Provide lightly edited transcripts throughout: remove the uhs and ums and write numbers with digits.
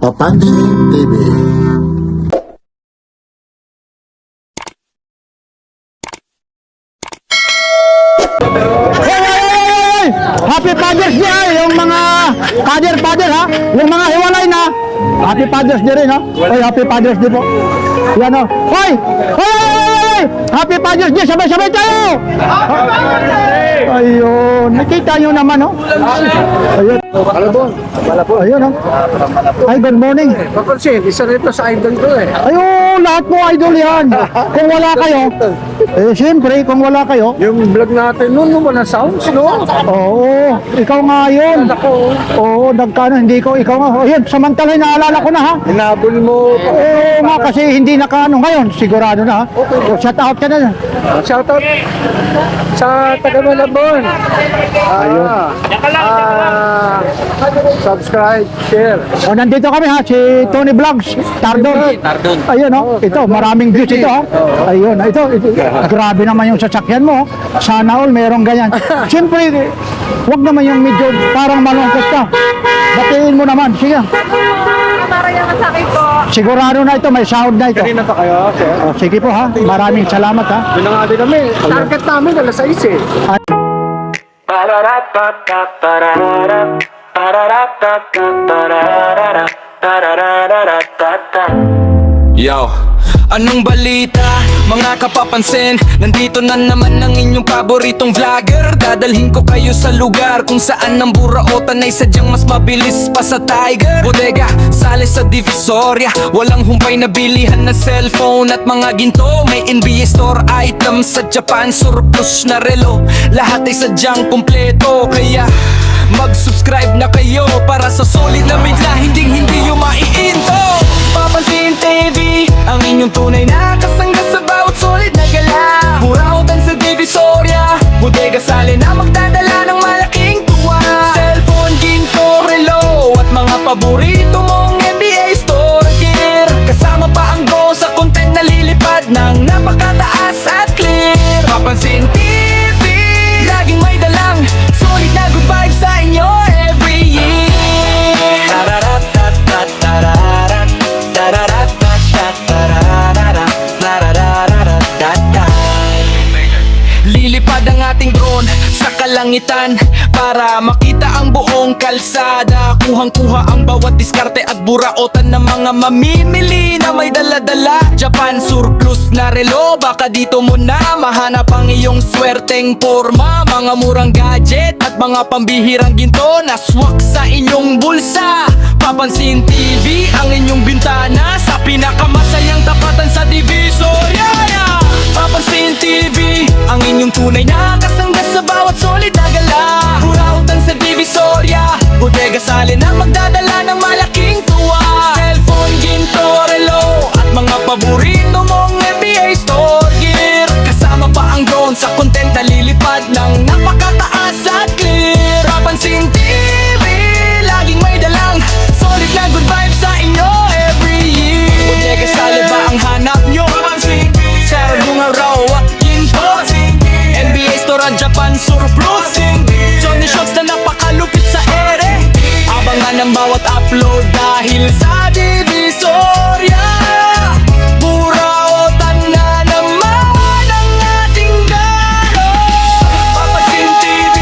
Papansin TV. Happy Father's Day ha, yung mga father ha, yung mga hiwalay na. Happy Father's Day rin ha. Oy, Happy Father's Day po. Yan o. Hoy! Hoy! Happy Father's Day! Sabay-sabay tayo! Ayun. Nakita nyo naman o. Ayun. Ayun o. Ay, good morning. Papansin, isa rito sa idol ko eh. Ayun, lahat po idol yan. Kung wala kayo, siyempre, kung wala kayo, Yung vlog natin noon, walang sounds, no? oo, ikaw nga yun. Oo, nagkano, hindi ko, ikaw nga. Ayun, samantala, naalala ko na ha. Hinabol mo. Oo nga, kasi hindi nakano ngayon, sigurado na ha. O, shout out ka na. Shoutout sa taga Malabon. Subscribe, share. O, nandito kami ha, si Tony Vlogs, Tardon. Ayun o, ito, maraming views ito ha. Ayun, ito, grabe naman yung sasakyan mo. Sana all merong ganyan. Siyempre, wag naman yung medyo parang malungkot ka. Batiin mo naman, sige. Para yan sa akin po. Sigurado na ito, may sahod na ito. Kanina pa kayo, sir. O, sige po ha, maraming salamat ha. Doon na nga din kami. Target namin, alas 6 eh. Yo, anong balita? Mga kapapansin, nandito na naman ang inyong paboritong vlogger. Dadalhin ko kayo sa lugar kung saan ang buraotan ay sadyang mas mabilis pa sa Tiger. Bodega, sale sa Divisoria, walang humpay na bilihan na cellphone at mga ginto. May NBA store items sa Japan, surplus na relo. Lahat ay sadyang kumpleto, kaya mag-subscribe na kayo para sa solid na media, hindi yung maiinto. Papansin TV, ang inyong tunay na kasangga sa bawat solid na gala. Burautan sa Divisoria, bodega sale na magdadala ng malaking tuwa. Cellphone, ginto, relo at mga paborito mong NBA store gear. Kasama pa ang go sa content na lilipad ng napakataas at clear. Papansin TV, laging may dalang solid na good vibes sa inyo every year. Lilipad ang ating drone sa kalangitan para makita ang buong kalsada. Kuhang-kuha ang bawat diskarte at buraotan ng mga mamimili na may dala-dala. Japan surplus na relo, baka dito mo na mahanap ang iyong swerteng porma. Mga murang gadget at mga pambihirang ginto na swak sa inyong bulsa. Papansin TV, ang inyong bintana sa pinakamasayang tapatan sa Divisoria. Papansin TV, ang inyong tunay na kasangga sa bawat solid na gala. Burautan sa Divisoria, bodega sale na magdadala ng malaking tuwa. Cellphone, ginto, relo at mga paborito mong NBA store gear. Kasama pa ang drone sa content na lilipad ng napakataas at clear. Papansin TV, laging may dalang solid na good vibes sa inyo every year. Bodega sale ba ang hanap nyo? Papansin TV, bunga raw at ginto. NBA store at Japan surplus. Johnny Shots na napakalupit sa ere. Abangan ang bawat upload dahil sa Divisoria. Burautan na naman ang ating gano. Papansin TV,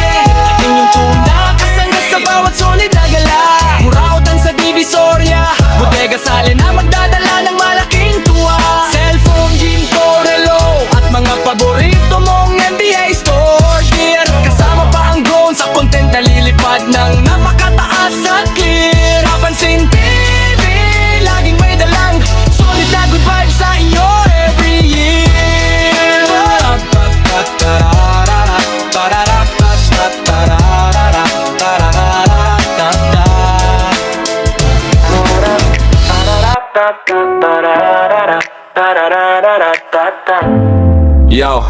inyong tuna kasangga sa bawat solid na gala. Burautan sa Divisoria, bodega sale na magdadala ng malaking tuwa. Cellphone, ginto, relo at mga paborito mong NBA store gear. Kasama pa ang drone sa content na lilipad ng napakataas at clear. Papansin TV, laging may dalang solid na good vibes sa inyo every year. Yo,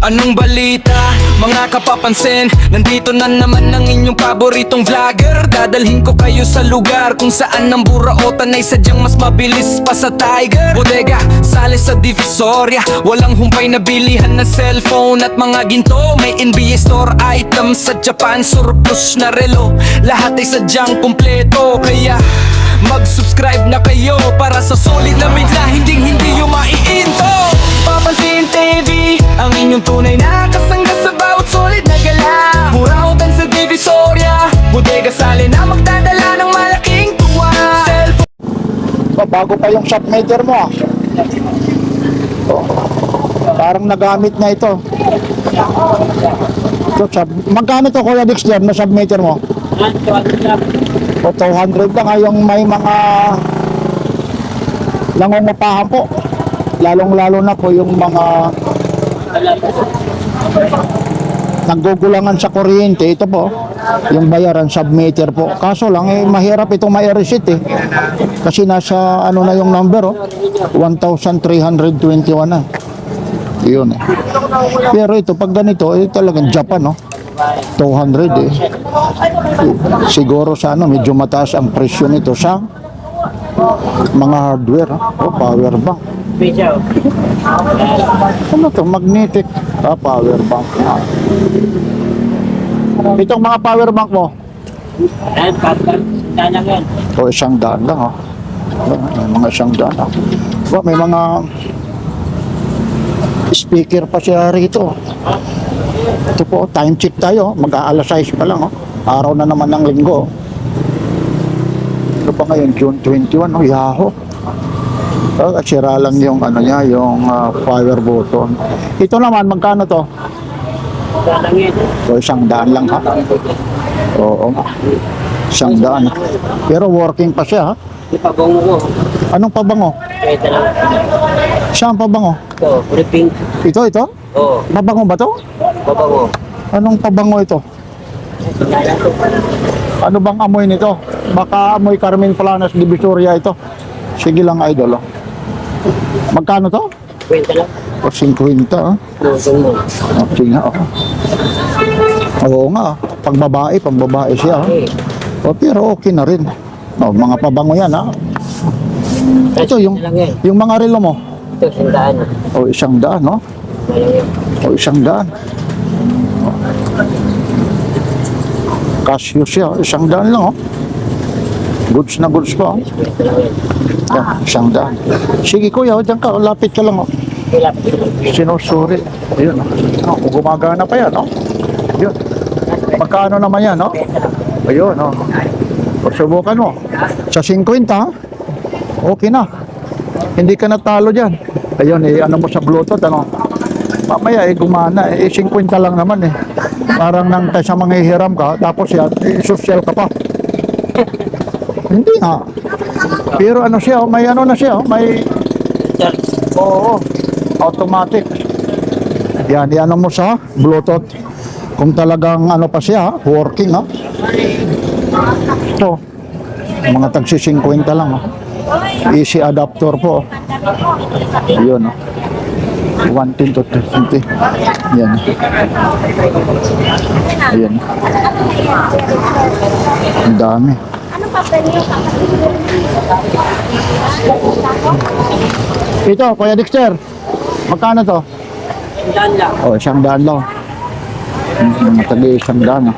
anong balita? Mga kapapansin, nandito na naman ang inyong paboritong vlogger. Dadalhin ko kayo sa lugar kung saan ang buraotan ay sadyang mas mabilis pa sa Tiger. Bodega, sale sa Divisoria, walang humpay na bilihan na cellphone at mga ginto. May NBA store items sa Japan, surplus na relo. Lahat ay sadyang kumpleto, kaya Mag-subscribe na kayo para sa solid na mix na hindi nyo maiinto. Papansin TV, ang inyong tunay na kasangga sa bawat solid na gala. Murautan sa Divisoria, bodega sali na magdadala ng malaking tuwa. Bago pa yung shop meter mo ah. Parang nagamit na ito. Magkano to Kuya Dexter na submeter mo? O 200 lang yung may mga nangungupahan po. Lalong-lalo na po yung mga nanggugulangan sa kuryente. Ito po, yung bayaran submeter po. Kaso lang mahirap itong ma-receipt kasi nasa ano na yung number 1,321 na. Yun Pero ito pag ganito talagang Japan 200 siguro sa medyo mataas ang presyo nito sa mga hardware power bank. Ano to? Magnetic power bank. Itong mga power bank mo $100 lang may mga $100 may mga speaker pa siya rito. Ito po, time check tayo. Mag-aalas 6 pa lang. Araw na naman ng linggo. Ito pa ngayon, June 21. Yahoo! Sira lang yung ano niya, yung power button. Ito naman, magkano to? So, $100 lang ha? Oo. $100. Pero working pa siya ha? Pabango ko. Anong pabango? Pwede lang. Saan pabango? Ito, pink. Ito? Oo, Pabango ba to? pabango. Anong pabango ito? Ano bang amoy nito? Baka amoy Carmen Planas Divisoria ito. Sige lang idol. Magkano to? Pwede lang. O 50 Lusong mo. Sige nga Oo nga. Pang babae siya pero okay na rin. Mga pabango yan Ito yung mga relo mo. Ito, $100. O $100 Malang yan. O $100 Casio siya $100 lang Goods na goods pa Pwede lang yan. $100 Sige kuya, dyan ka, lapit ka lang Sinusuri Ayun gumagana pa yan Ayun Magkano naman yan Ayun Subukan mo sa 50 okay na hindi ka natalo dyan ayun ano mo sa Bluetooth mamaya gumana 50 lang naman parang nang sa manghihiram ka tapos social ka pa hindi nga pero ano siya may ano na siya may automatic yan ano mo sa Bluetooth kung talagang ano pa siya working ito mga tagsi 50 lang easy adapter po yun 110 to 20 yan ayan ang dami ito Kuya Dexter magkano to? $100 lang. $100 lang mga tagi $100 mga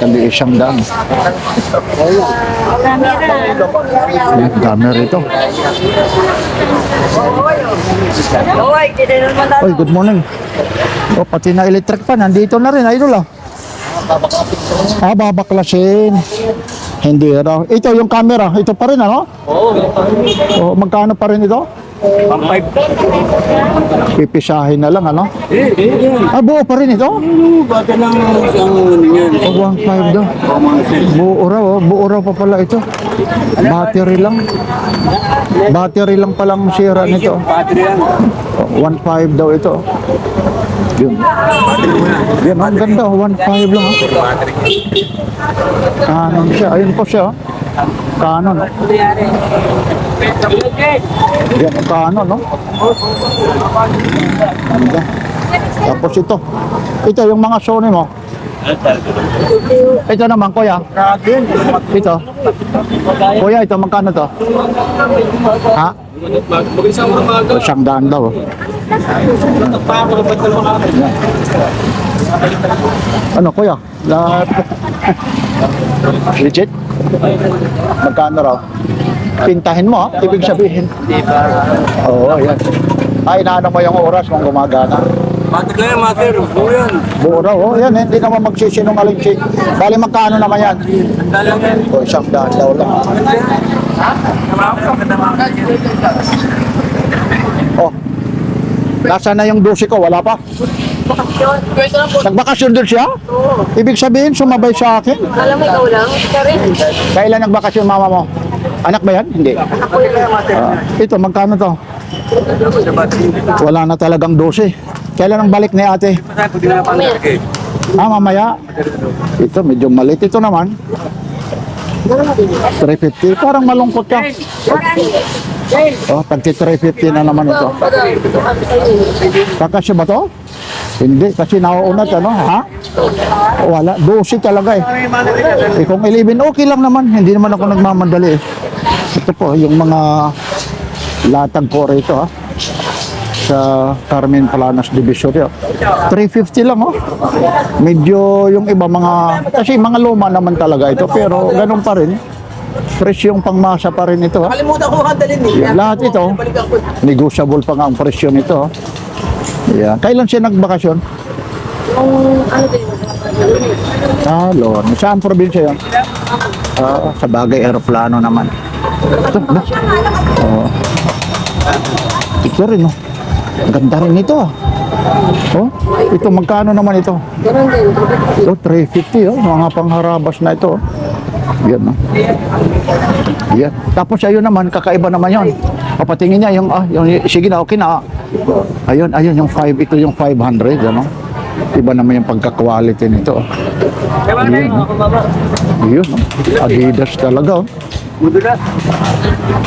tagi $100 dami rito oy good morning pati na electric pa nandito na rin idol babaklasin hindi raw ito yung camera ito pa rin magkano pa rin ito? Pipisahin na lang buo pa rin ito? Bata lang isang ano yan. 1.5 daw buo raw pa pala ito battery lang palang sira nito Battery yan. 1.5 daw ito yun ang ganda 1.5 lang Canon siya ayun po siya Canon yan ang Canon ganda tapos ito yung mga Sony mo ito naman kuya ito kuya ito magkano to $100 daw Ano kuya? Lahat. Legit? Magkano raw? Pintahin mo, ibig sabihin. Oo, yan. Ay, inaano mo yung oras kung gumagana. Matik lang yan, master. Oo yan. Buo raw, oh, yan, hindi naman magsisinungaling si. Bali, magkano naman yan? Sandaan lang yan. O, 100 daw lang. Oh, nasaan na yung 12 ko? Wala pa? Nagbakasyon din siya? Ibig sabihin, sumabay sa akin? Alam mo, ikaw lang. Ikaw rin. Kailan nagbakasyon mama mo? Anak ba yan? Hindi. Ito, magkano to? Wala na talagang 12. Kailan ang balik ni ate? Mamaya. Ito, medyo maliit. Ito naman. 350. Parang malungkot ka. Oh, tagti 350 na naman ito. Kakasya ba to? Hindi, kasi nauunat ano, ha? Wala, 12 talaga eh. Kung 11, okay lang naman. Hindi naman ako nagmamadali eh. Ito po, yung mga latag ko rito ha. Sa Carmen Planas Divisoria. 350 lang oh. Medyo yung iba mga, kasi mga luma naman talaga ito. Pero ganun pa rin. Fresh yung pangmasa pa rin ito ha. Kalimutan ko handalin eh. Lahat ito, negotiable pa nga ang presyo nito. Yeah. Kailan siya nagbakasyon? Ano din? Lord. Saan probinsya yun? Sa bagay, aeroplano naman. Ito, no? Oh. Ito rin, no? Ganda rin ito. Oh, ito, magkano naman ito? Ganun din. Oh, 350, oh. Mga pangharabas na ito. Yan, no? Yan. Tapos ayun naman, kakaiba naman yun. Papatingin niya yung, sige na, okay na. Ayun, yung 5, ito yung 500, ano? Iba naman yung pagka-quality nito. Ayun, no? Ayun, no? Adidas talaga, oh.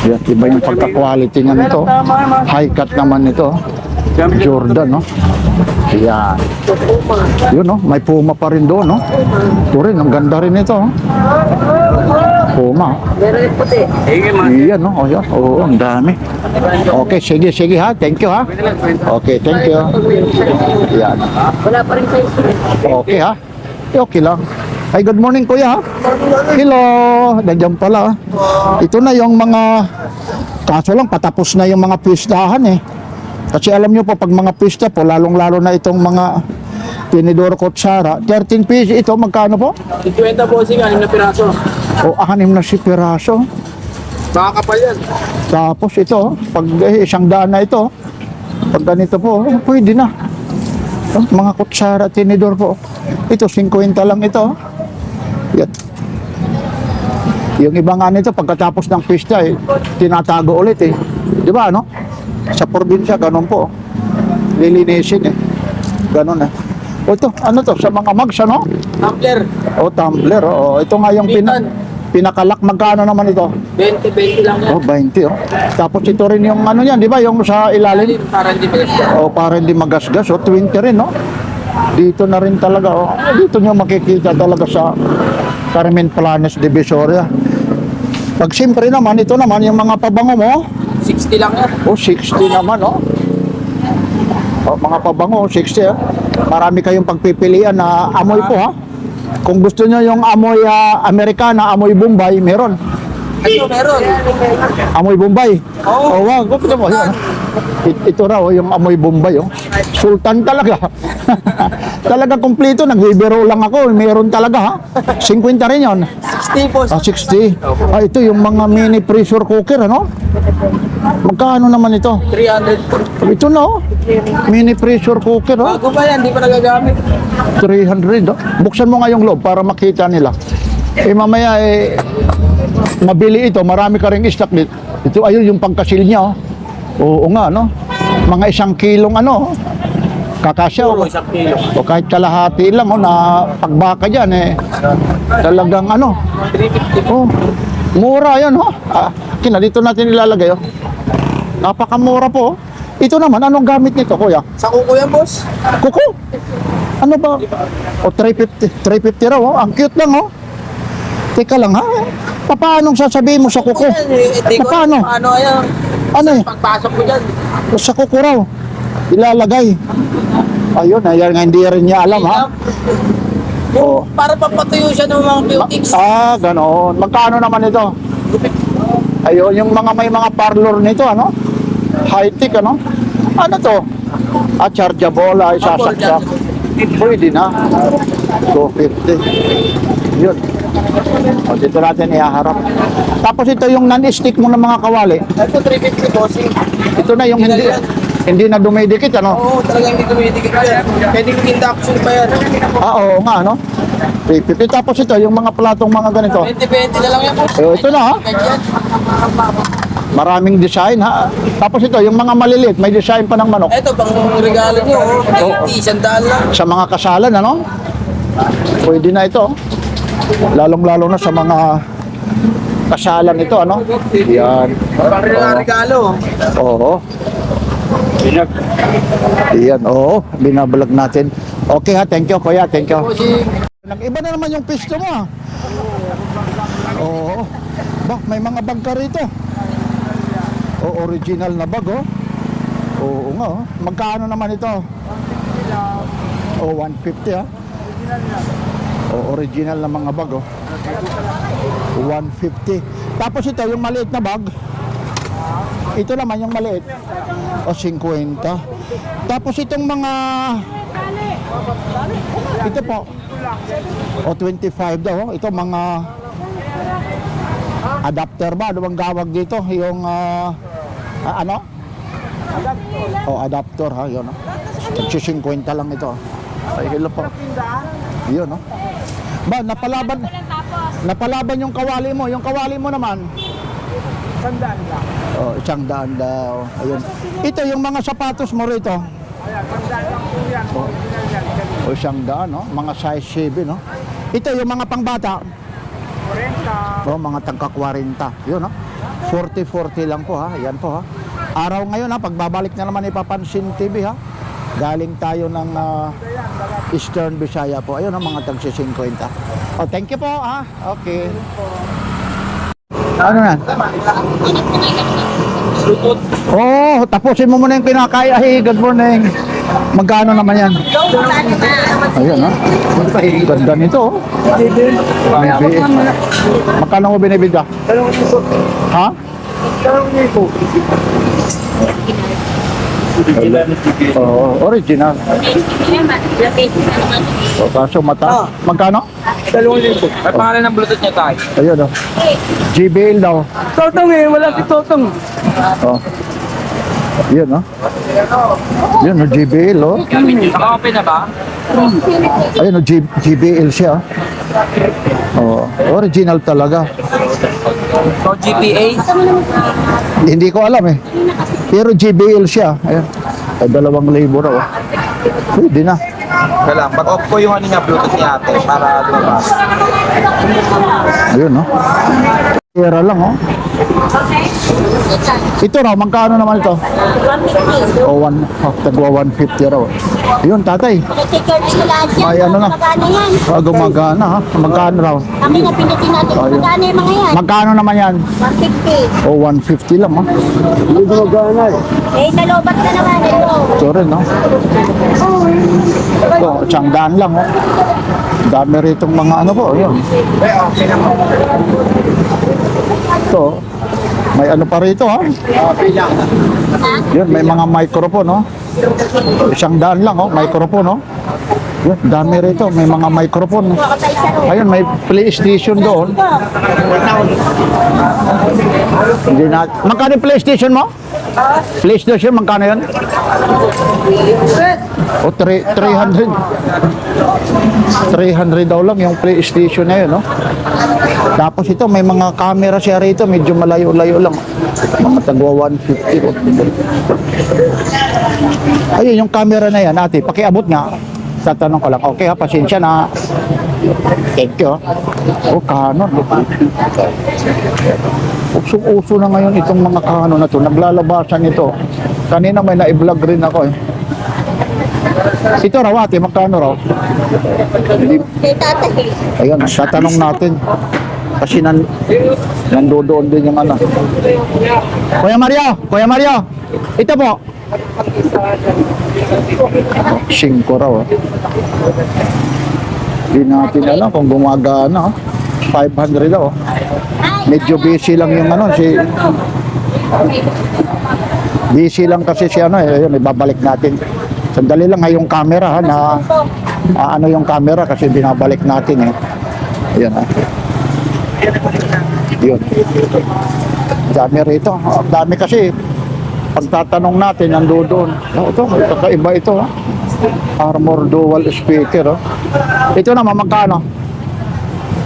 Yan, iba yung pagka-quality nga nito. High cut naman nito. Jordan, no? Yan. Yun, no? May Puma pa rin doon, no? Ito rin, ang ganda rin ito, oh. Puma. Meron yung puti. Iyan, no? Ayan. Oo, ang dami. Okay, sige ha. Thank you ha. Okay, thank you. Yan. Wala pa rin kayo. Okay ha. Okay lang. Ay, good morning kuya ha. Hello. Nandiyan pala. Ito na yung mga, kaso lang patapos na yung mga pistahan eh. Kasi alam nyo po, pag mga pista po, lalong-lalo na itong mga tinidor kutsara, 13 piece, ito magkano po? 50 po siya, 6 na piraso. O, 6 na si piraso. Makakapal yan. Tapos ito, pag 100 na ito, pag ganito po, pwede na. Mga kutsara, tinidor po. Ito, 50 lang ito. Yan. Yung iba nga nito, pagkatapos ng pista, tinatago ulit eh. Di ba, no? Sa probinsya, ganun po. Lilinisin eh. Ganun eh. O ito, ano to? Sa mga mags, ano? Tumbler. O, tumbler. O, ito nga yung pinakalak. Magkano naman ito? 20 lang yan. Oh, 20 oh. Tapos ito rin yung ano yan, di ba? Yung sa ilalim. Para hindi magasgas. O, para hindi magasgas. O, 20 rin, no? Dito na rin talaga. O, dito nyo makikita talaga sa Carmen Planas Divisoria. Pag siyempre naman, ito naman, yung mga pabango mo. 60 lang yan. O, 60 naman, oh. O, mga pabango, 60, oh. Marami kayong pagpipilian na amoy po, ha? Kung gusto nyo yung amoy Amerikana, amoy Bombay, meron. Ito, meron. Amoy Bombay. Oo. Oh, wag. Gusto mo, yan. Ito raw, yung amoy Bombay, oh. Sultan talaga. Talaga kumpleto, nagbibiro lang ako. Meron talaga, ha? 50 rin yun. 60 po. 60. Ito yung mga mini pressure cooker, ano? Magkano naman ito? 300 po. Ito na, oh. Mini pressure cooker, oh. Bago pa yan, di pa nagagamit. 300, oh. Buksan mo nga yung loob para makita nila. Mamaya, mabili ito. Marami ka rin stock dito. Ito, ayun, yung pangkasil niya, oh. Oo nga, no? Mga 1 kilong, ano, kakasya, Puro oh. 1 kilo. O kahit kalahati lang, oh, na pagbaka dyan, talagang, ano, 350. oh, mura yan, oh. Kina, dito natin ilalagay, oh. Napakamura po, oh. Ito naman, anong gamit nito, kuya? Sa kuko yan, boss. Kuko? Ano ba? O, 350. 350 raw, oh. Ang cute lang, oh. Teka lang, ha? Paano sasabihin mo sa kuko? Paano? Ano yan? Ano eh? Pagpasok ko dyan. Sa kuko raw. Ilalagay. Ayun, ayan nga, hindi rin niya alam, ha? Oo. Para papatuyo siya ng mga beautics. Ganoon. Magkano naman ito? Ayun, yung mga may mga parlor nito, ano? High-tech, ano? Ano to? Chargeable, ay sasaksak. Pwede na. 250. Yun. O, dito natin ihaharap. Tapos ito yung non-stick mo ng mga kawali. Ito 350 bossing. Ito na yung hindi na dumidikit, ano? Oo, talagang hindi dumidikit yan. Pwede yung induction pa yan. Oo nga, ano? 350. Tapos ito, yung mga platong mga ganito. 20-20 na lang yan, boss. Ito na, ha? Ganyan. Maraming design, ha? Tapos ito, yung mga maliliit, may design pa ng manok. Ito, pang regalo nyo. 80, 100 lang. Sa mga kasalan, ano? Pwede na ito. Lalong-lalo na sa mga kasalan ito, ano? Yan. Pang regalo. Oo. Yan, oo. Binabalag natin. Okay ha, thank you, kuya. Thank you. Nag-iba na naman yung pisto mo, ha? Oo. Ba, may mga bag ka rito. O, original na bag, oh. Oo nga, oh. Magkano naman ito? O, 150, ha? O, original na mga bag, oh. 150. Tapos ito, yung maliit na bag. Ito naman yung maliit. O, 50. Tapos itong mga... Ito po. O, 25 daw, oh. Ito mga... Adapter ba? Ano bang gawag dito? Yung... ano? O, adapter, ha? Yun, oh. 50 lang ito. Ay, hello po. Yun, oh. Ba, napalaban yung kawali mo. Yung kawali mo naman. 100 lang. Oh, 100 daw. Ayun. Ito yung mga sapatos mo rito. Ayan, 100 lang po yan. Original yan. O 100, no? Mga size 7, no? Ito yung mga pangbata. 40. O, mga tagka 40. Yun, no? 40 lang po, ha? Yan po, ha? Araw ngayon, ha? Pagbabalik na naman ipapansin TV, ha? Galing tayo ng Eastern Visaya po. Ayun, ha? Mga tagsi 50. Oh, thank you po, ha? Okay. Ano na? Oh, tapusin mo muna yung kinakaya. Hey, good morning. Magkano naman yan? Ayun, ha? Ganda nito, oh. Magkano mo binibigya? Ha? Original. O, kaso mata. Magkano? 2,000. At pangalan ng Bluetooth niya tayo. Ayun, oh. JBL daw. Totong eh, wala si Totong. Oh. Yun, oh. Yun, oh, JBL, oh. Naka-open na ba? Ayun, oh, JBL siya. Oh, original talaga. So, GPA? Hindi ko alam eh. Pero JBL siya. Ayun. Ay, 2,000 raw. Pwede na. Wala, pag-off ko yung ano niya, Bluetooth niya ate, para lumabas. Ayun, no? Pera lang, oh. Ito raw, magkano naman ito? 150. O, tagwa 150 raw. Yun, tatay. Nag-take ko lahat yan. Ay, ano na? Magkano yan? Gumagana, ha? Magkano raw? Kami na pinitin natin. Ayun. Magkano yung mga yan? Magkano naman yan? 150. O, 150 lang, ha? Eh, nalobat na naman ito. Ito rin, no? Ito, 100 lang, oh. Dami ritong mga ano po, yun. Ito, may ano pa rito, ha? Yun, may mga microphone, no? 100 lang, oh, microphone, no? Yun, dami rito, may mga microphone. Ayun, may PlayStation doon. Hindi na. Magkano yung PlayStation mo? PlayStation, magkano yun? O, 300. 300 daw lang yung PlayStation na yun, no? Tapos ito, may mga camera siya rito, medyo malayo-layo lang. Mga tagwa 150. Ayun, yung camera na yan, ate, pakiabot nga. Tatanong ko lang, okay ha, pasensya na. Thank you. Oh, Canon. Uso-uso na ngayon itong mga Canon na to. Naglalabasan ito. Kanina may na-vlog rin ako eh. Ito raw ate, magkano raw? Kay tatay. Ayun, tatanong natin. Kasi nandoon din yung ano. Kuya Mario, ito po. 5 raw. Hindi natin alam kung gumagana. 500 daw. Medyo busy lang yung ano, busy lang kasi si ano, yun, ibabalik natin. Sandali lang ha, yung camera ha, na ano yung camera kasi binabalik natin eh. Ayan ha. Yun. Dami rito. Ang dami kasi. Pagtatanong natin, nandoon. Oh, ito, kakaiba ito ha. Armor dual speaker oh. Ito naman magkano?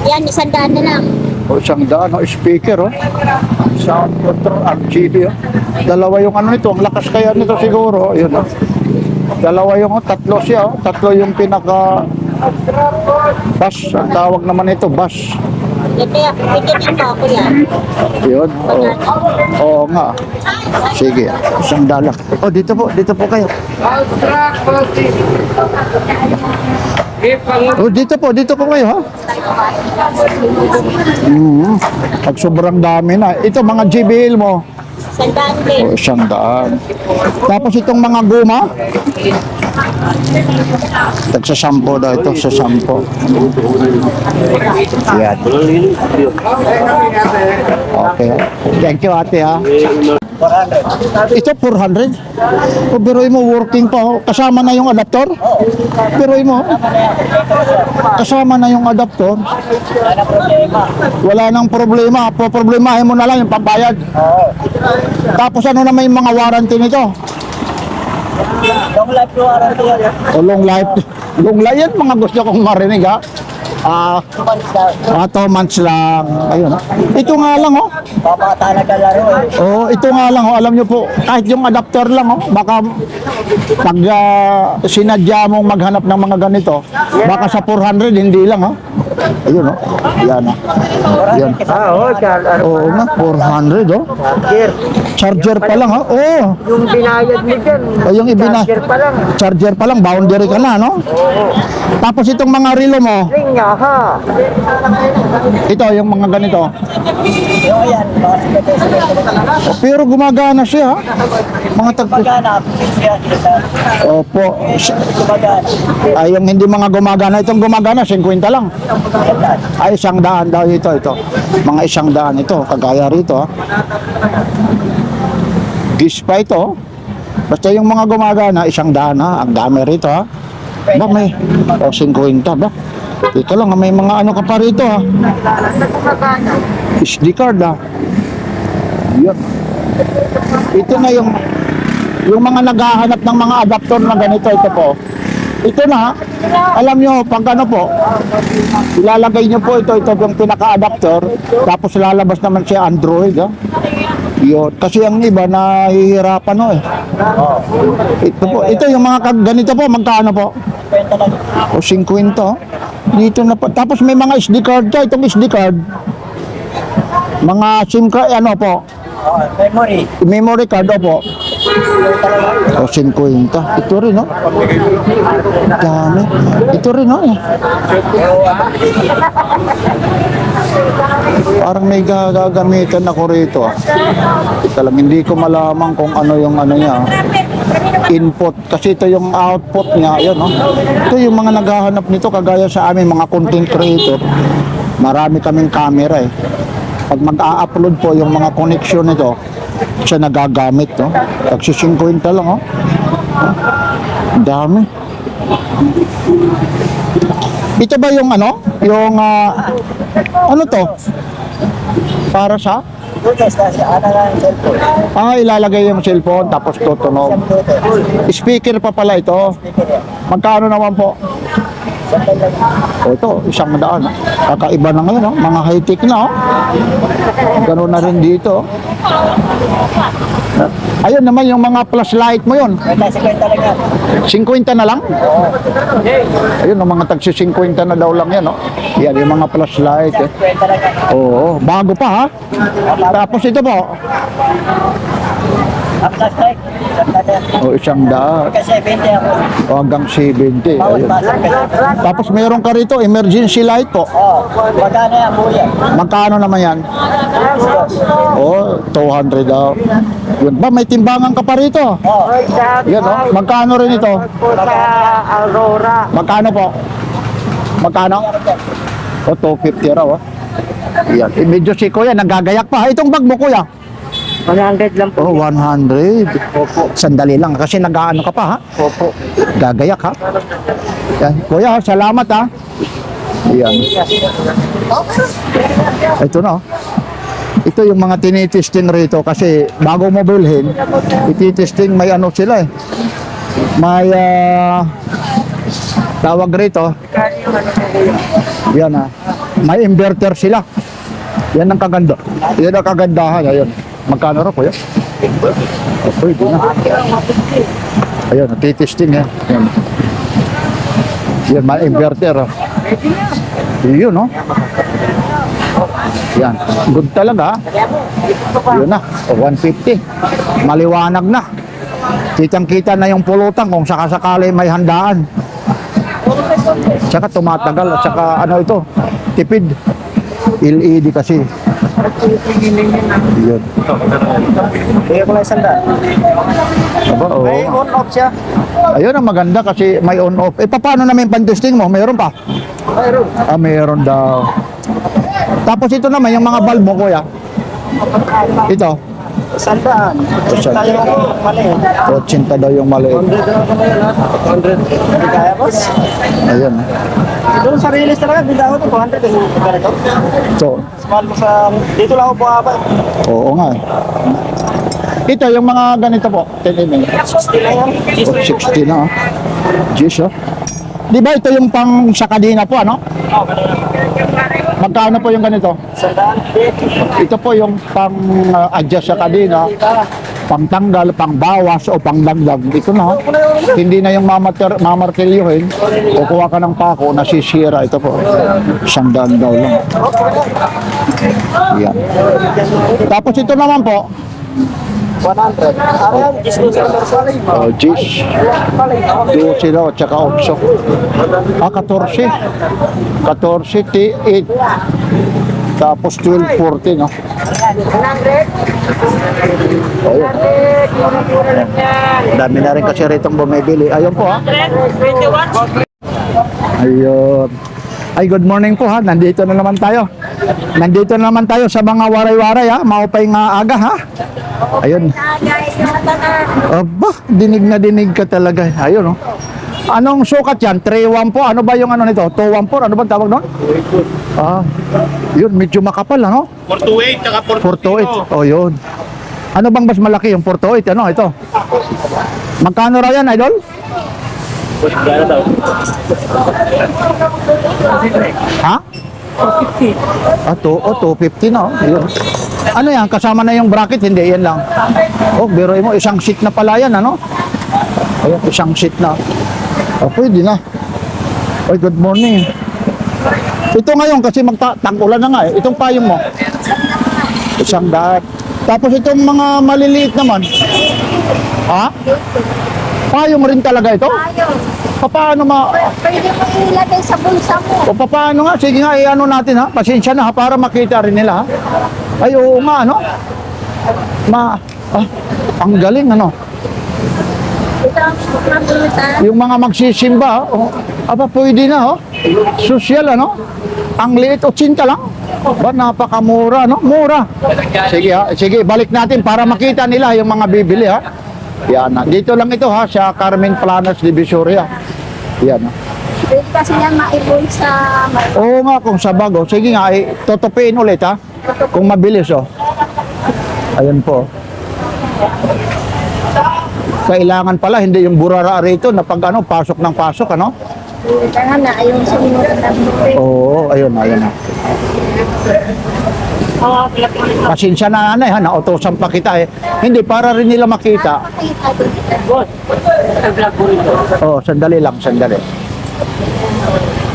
Yan, 100 na lang. O, 100 speaker oh. Sound control RGB oh. Dalawa yung ano nito, ang lakas kaya nito siguro. Yun oh. Dalawa yung tatlo siya oh. Tatlo yung pinaka bass. Ang tawag naman ito, bass. Ito yan, pikitin mo ako yan. Yun. Oo nga. Sige, 100. Oh, dito po kayo. Oh, dito po kayo ha. Pag sobrang dami na. Ito mga JBL mo. 100 din. Oh, 100. Tapos itong mga guma. Sa 10 daw ito, sa 10. Yan. Okay. Thank you ate ha. Ito 400? O biroy mo working pa oh. Kasama na yung adaptor? Biroy mo. Kasama na yung adaptor. Wala nang problema. Problemahin mo na lang yung pambayad. Tapos ano naman yung mga warranty nito? Long life warranty yan. O long life. Long life yan mga gusto kong marinig ha. 2 months lang. Ayun. Ito nga lang oh. Papakata naglalaro eh. Oh, ito nga lang oh. Alam nyo po, kahit yung adapter lang oh, baka pag sinadya mong maghanap ng mga ganito, baka sa 400 hindi lang oh. Ayun oh. Yan oh. Yan. Oo nga, 400 oh. Charger pa lang oh. Oh. Yung binayad mo dyan. Oh, yung pa lang. charger pa lang, boundary ka na no. Tapos itong mga relo mo, Ring niya ha. ito yung mga ganito. Yung yan, mga sikete. Oh, pero gumagana siya ha. Mga Gumagana. Opo. Gumagana. Ay, yung hindi mga gumagana, itong gumagana, 50 lang. Ay, 100 daw ito. Mga 100 ito, kagaya rito. Ha? Gis pa ito. Basta yung mga gumagana, 100 ha. Ang dami rito ha. Ba, may 50 ba? Ito lang, may mga ano ka pa rito ha. SD card ha. Yan. Ito na yung mga naghahanap ng mga adapter na ganito, ito po. Ito na, alam nyo, pag ano po, ilalagay nyo po ito yung pinaka-adapter, tapos lalabas naman siya Android, ha? Yun. Kasi ang iba, nahihirapan, no, eh. Ito po, ito yung mga ganito po, magkano po? O 50, oh. Dito na po. Tapos may mga SD card ka, itong SD card. Mga SIM card, ano po? Memory. Memory card, po. O 50. Ito rin, no? Dami. Ito rin, no? Parang may gagamitan ako rito. Ito lang, hindi ko malaman kung ano yung ano niya. Input. Kasi ito yung output niya. Yun, no? Ito yung mga naghahanap nito, kagaya sa amin, mga content creator. Marami kaming camera, eh. Pag mag-a-upload po yung mga connection nito, siya nagagamit, no? Tagsi 50 lang, oh. Dami. Ito ba yung ano? Yung, ano to? Para sa? Ilalagay yung cellphone, tapos tutunog. Speaker pa pala ito. Magkano naman po? O ito, 100. Kakaiba na ngayon, oh. Mga high-tech na, oh. Ganun na rin dito. Ayun naman yung mga flashlight mo yun. 50 na lang? Ayun, yung mga tagsi 50 na daw lang yan, oh. Yan, yung mga flashlight, eh. Oo, bago pa, ha? Tapos ito po. Ang flashlight, O, 100. Kasi 20 ako. O, hanggang 70. Ayun. Tapos meron ka rito, emergency light po. Oh, magkano yan, kuya? Magkano naman yan? O, 200 daw. Yun ba, may timbangan ka pa rito. Oh, Yan o, magkano rin ito? Aurora. Magkano po? Magkano? O, 250 raw. Yan. Medyo si kuya, nagagayak pa. Itong bag mo kuya. 100 lang po. Oh, 100. Sandali lang kasi nag-aano ka pa ha? Opo. Gagayak ha? Yan. Kuya, salamat ha. Yan. Ito na. Ito yung mga tinitesting rito kasi bago mo bilhin, ititesting may ano sila eh. May tawag rito. Yan ha. May inverter sila. Yan ang kaganda. Yan ang kagandahan. Ayun. Magkano raw po yan? Pwede na. Ayun, natitesting yan. Yan. Yan, may inverter. Oh. Yun, no? Yan. Good talaga. Yun na. 150. Maliwanag na. Kitang-kita na yung pulutan kung sakasakali may handaan. Tsaka tumatagal. Tsaka ano ito? Tipid. LED kasi. Yun. Kaya ko lang sanda. Aba, oo. May on-off siya. Ayun ang maganda kasi may on-off. Eh, paano naman yung pan-testing mo? Mayroon pa? Mayroon. Ah, mayroon daw. Tapos ito naman, yung mga bulb mo, kuya. Ito. Sandaan. Tayo mali. 80 daw yung mali. 100. Hindi kaya, boss. Ayun. Doon sa release talaga, binda ko ito, 200 yung ganito. So, Small mo sa... Dito lang ako buhaba. oo nga. Ito, yung mga ganito po. 10 mm. 60 lang yan. O, 60 na. Jeez, oh. Di ba ito yung pang sa kadena po, ano? Oo, ganun. Magkano po yung ganito? Sandaan. Ito po yung pang adjust sa kadena, pang tanggal, pang bawas o pang dagdag. Ito na. Hindi na yung mamartilyuhin. Kukuha ka ng pako, nasisira. Ito po. 100 daw lang. Yan. Tapos ito naman po, 100. Ano yan? Gusto sa personal. oh, jeez. 12 daw, tsaka 8. Ah, 14. 14, T8. Tapos 12.40, no? 100. Ayun. Dami na rin kasi ritong bumibili. Ayun po, ha? 21. Ayun. Ay, good morning po, ha? Nandito na naman tayo. Nandito na naman tayo sa mga waray-waray, ha? Maupay nga aga, ha? Ayun. Aba, dinig na dinig ka talaga. Ayun, no? Anong sukat yan? 3-1 po? Ano ba yung ano nito? 2-1-4? Ano ba tawag doon? Ah, yun, medyo makapal, ano? 428 tsaka 428. Oh, yun. Ano bang mas malaki? Yung 428, ano? Ito. Magkano raw yan, idol? Ha? 250. Ah, 250 na, oh. Yun. Ano yan? Kasama na yung bracket? Hindi, yan lang. Oh, biroy mo, isang seat na pala yan, ano? Ayun, isang seat na. Oh, pwede na. Oy, good morning. Ito ngayon kasi tag-ulan na nga eh. Itong payong mo. 100. Tapos itong mga maliliit naman. Ha? Payong rin talaga ito? Paano Pwede mo ilagay sa bulsa mo. O paano nga? Sige nga, i-ano natin ha. Pasensya na ha, para makita rin nila ha. Ay, oo nga, ano? Ang galing, ano? Yung mga magsisimba, oh, aba, pwede na, oh. Social, ano? Ang liit, 80 lang. Ba, napakamura, no? Mura. Sige, ha? Sige, balik natin para makita nila yung mga bibili, ha? Yan, ha? Dito lang ito, ha? Sa Carmen Planas, Divisoria. Yan, ha? Pwede kasi yan maibon sa... Oo nga, kung sa bago. Sige nga, tutupiin ulit, ha? Kung mabilis, oh. Ayan po. Kailangan pala, hindi yung burara rito na pag ano, pasok ng pasok, ano? Kaya na, ayaw sumunod na buti. Oo, ayun, ayun na. Pasensya na nanay, ha, nautosan pa kita eh. Hindi, para rin nila makita. Oo, sandali lang, sandali.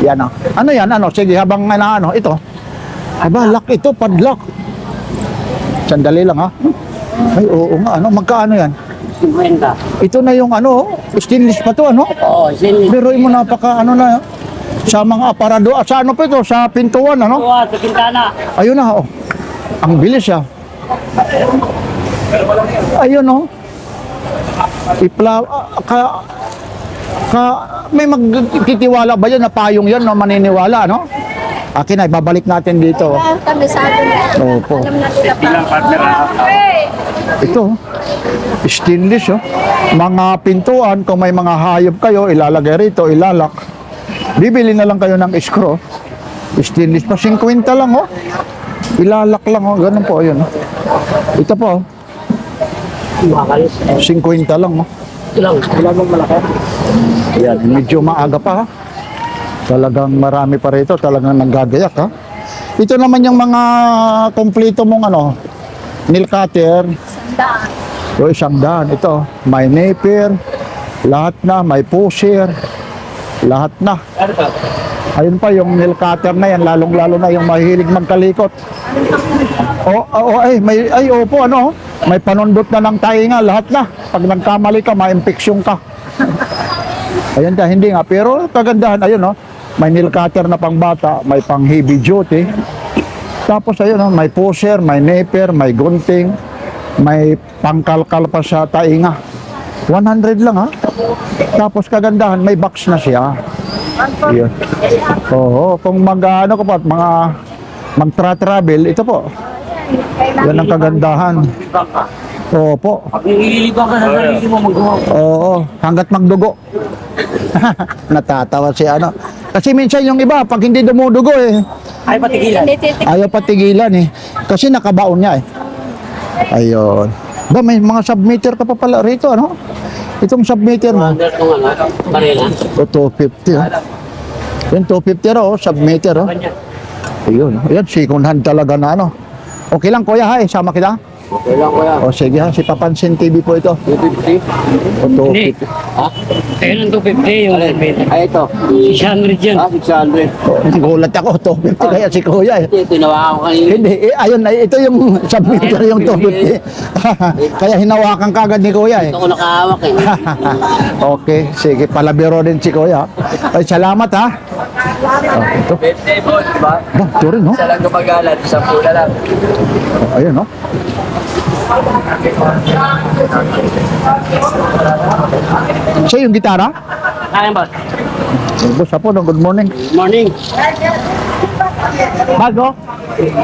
Yan, oh. Ano yan, ano? Sige, habang ano, ito. Aba, lock ito, padlock. Sandali lang, ha. Ay, oo nga, ano? Magkaano yan? 50. Ito na yung ano, stainless pa to, ano? Oo, stainless. Pero mo napaka ano na, sa mga aparado, sa ano pa ito, sa pintuan, ano? Oo, sa pintana. Ayun na, oh. Ang bilis, ah. Ayun, oh. May magtitiwala ba yan na payong yan, no? Maniniwala, no? Akin ay babalik natin dito. Kabisado na. Opo. Alam na nila pa. Ito, stainless, oh. Mga pintuan, kung may mga hayop kayo, ilalagay rito, ilalak. Bibili na lang kayo ng screw. Stainless pa, 50 lang, oh. Ilalak lang, oh. Ganun po, ayun, oh. Ito po, oh. 50 lang, oh. Wala bang malaki? Yan, medyo maaga pa, ha. Talagang marami pa rito, talagang nanggagayak, ha. Ito naman yung mga kompleto mong ano, nail cutter. O 100. Ito, may napier, lahat na, may pusher, lahat na. Ayun pa yung nail cutter na yan, lalong-lalo na yung mahilig magkalikot. Opo, ano, may panundot na ng tainga, lahat na. Pag nagkamali ka, ma-infeksyon ka. Ayan ka, hindi nga. Pero kagandahan, ayun, no, may nail cutter na pang bata, may pang heavy duty. Tapos ayun, no, may pusher, may napier, may gunting, may pangkalkal pa sa tainga. 100 lang, ha. Tapos kagandahan, may box na siya. Yun. Oo, kung mag-ano ko pa, mag-travel, ito po. Yan ang kagandahan. Opo. Pag nililibang ka sa sarili mo, magawa. Oo, hanggat magdugo. Natatawa si ano. Kasi minsan yung iba, pag hindi dumudugo eh, Ay, patigilan. ayaw patigilan eh. Kasi nakabaon niya eh. Ayun. Ba, may mga submeter ka pa pala rito, ano? Itong submeter mo. Under kung ano, barela. O, 250, oh. Yan, 250 raw, oh, submeter, oh. Ayun. Ayan, second hand talaga na, ano. Okay lang, kuya, ha, sama kita. Okay lang, kuya. O, sige, ha, si Papansin TV po ito. 250? O, Hindi. 250. Ha? Ayun ang 250 yung elevator. Ay, ito. 600 yan. 600. Gulat ako, 250 kaya si kuya eh. Ito, tinawa ko kanina. Hindi, ayun, ito yung submeter yung 250. Kaya hinawakan kagad ni kuya eh. Ito ko nakahawak eh. Okay, sige, palabiro din si kuya. Ay, salamat ha. Oh, ito. Birthday mo, di ba? Ba, ito rin, no? Isa lang gumagalan, 10 na lang. Ayun, no? Siya yung gitara? Kaya ba? Boss po, no? Good morning. Morning. Bago?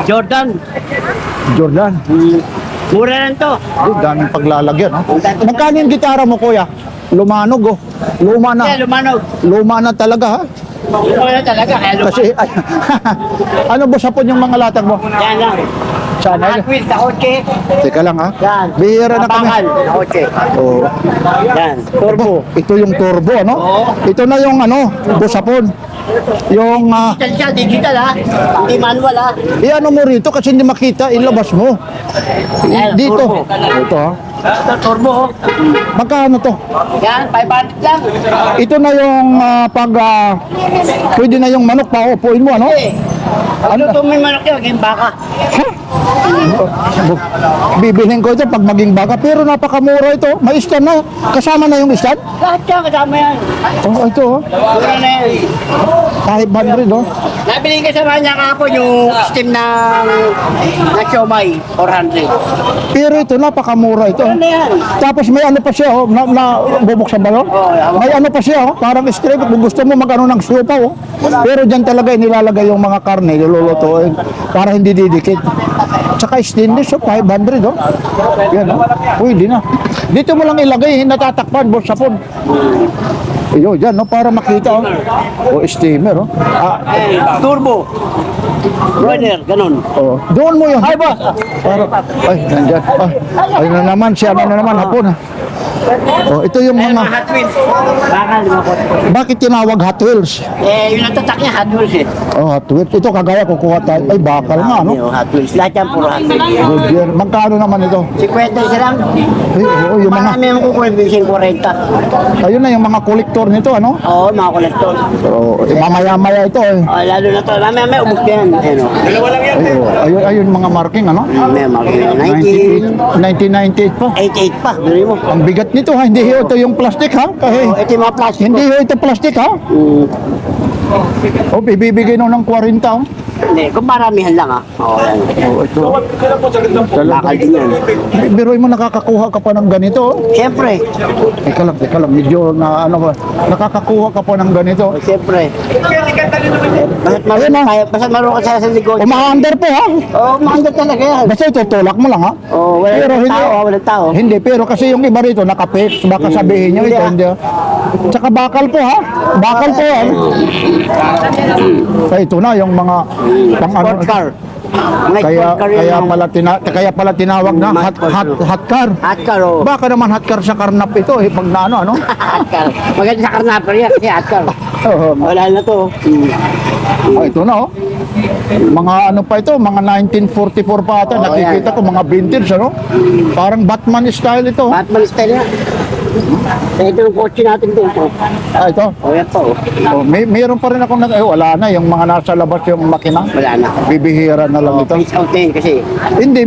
Jordan. Jordan. Mura lang to. Ay, daming paglalagyan, no? Magkano yung gitara mo, kuya? Lumanog, oh. Luma na. Kaya lumanog. Luma na talaga, ha? Luma talaga, kaya lumanog. Kasi, ano boss po yung mga latag mo? Yan lang. Sana. Hot Wheels, sa kotse. Teka lang, ha? Yan. Bihira na kami. Bakal, sa kotse. Oo. Yan. Turbo. Ito yung turbo, ano? Oo. Ito na yung ano, busapon. Yung, Digital siya, digital ha. Hindi manual ha. ano mo rito kasi hindi makita, ilabas mo. Yan, Dito. turbo. Ito, ha? Ito, turbo. Magkano to? Yan, 500 lang. Ito na yung pwede na yung manok, paupuin mo, ano? Pag luto mo yung manok yun, maging baka. Bibilhin ko ito pag maging baka, pero napakamura ito. May stand na. Kasama na yung stand? Lahat siya, kasama yan. Oh, ito, oh. Mura na yan. 500, oh. Nabili ka sa kanya kahapon yung steam ng siomay, 400. Pero ito, napakamura ito. Ano yan? Tapos may ano pa siya, oh, na bubuksan ba yun? May ano pa siya, oh, parang straight. Kung gusto mo mag-ano ng supa, oh. Pero dyan talaga nilalagay yung mga karne, nilulutuin para hindi didikit. Tsaka stainless, oh, 500, oh. Yan, oh. Pwede na. Dito mo lang ilagay, natatakpan, boss, sapon. Iyo, dyan, no, para makita, oh. O, steamer, oh. Turbo. Brother, ganun. Oh, doon mo yun. Ay, boss. Para, ay, nandyan. Ay na naman, siya na naman, hapon. Oh, ito yung Ay, mga, mga Hot Wheels. Bakal, mga kotse. bakit tinawag Hot Wheels? Yung natatak niya, Hot Wheels eh. Oh, Hot Wheels. Ito kagaya kukuha tayo. Ay, bakal nga, no? Hot Wheels. Lahat yan puro Hot Wheels. Good year. Magkano naman ito? 50 isa lang. Ay, oo, yung mga, Marami ang kukuha, bisin 40. ayun na yung mga kolektor nito, ano? Oo, mga kolektor. So, mamaya-maya ito, eh. Lalo na to. Mamaya ubos na yan. Ayun o. Ayun, ayun mga marking, ano? May mga 1998 pa. 88 pa. Dali mo. Ang bigat nito, ha? Hindi ho ito yung plastic, ha? Kasi, Ito yung mga plastic. hindi ho ito plastic, ha? Oh, bibigay nung ng 40, ha? Hindi, kung maramihan lang ah. Oo, yan. Oh, ito. Bakal din yan. Biruin mo, nakakakuha ka pa ng ganito. oh. Siyempre. Teka lang, medyo na ano ba, nakakakuha ka pa ng ganito. Siyempre. Basta't marunong ka sa negosyo. Umaandar po, ha? Oo, maganda talaga yan. Basta itutulak mo lang, ha? Oo, walang tao. Walang tao. Hindi, pero kasi yung iba rito nakapix, baka sabihin nyo ito, hindi. Tsaka bakal po, ha? Bakal po, ha? Ay, ito na yung mga pang ano. Sport car. Mga Kaya sport car yan. kaya pala tinawag na hot car. Hot car, oo. Baka naman hot car sa karnap ito, eh, pag na ano. Hot car. Maganda sa karnaper yan kasi hot car. Oo. Wala na to. Oh, ito na, oh. Mga ano pa ito, mga 1944 pa ata, nakikita ko, mga vintage, ano? Parang Batman style ito. Batman style na. Ito yung kotse natin dito. Ah, ito. O yan pa oh. Oh, mayroon pa rin ako wala na, yung mga nasa labas yung makina. Wala na. Bibihira na lang ito. Please out na yun kasi. Hindi,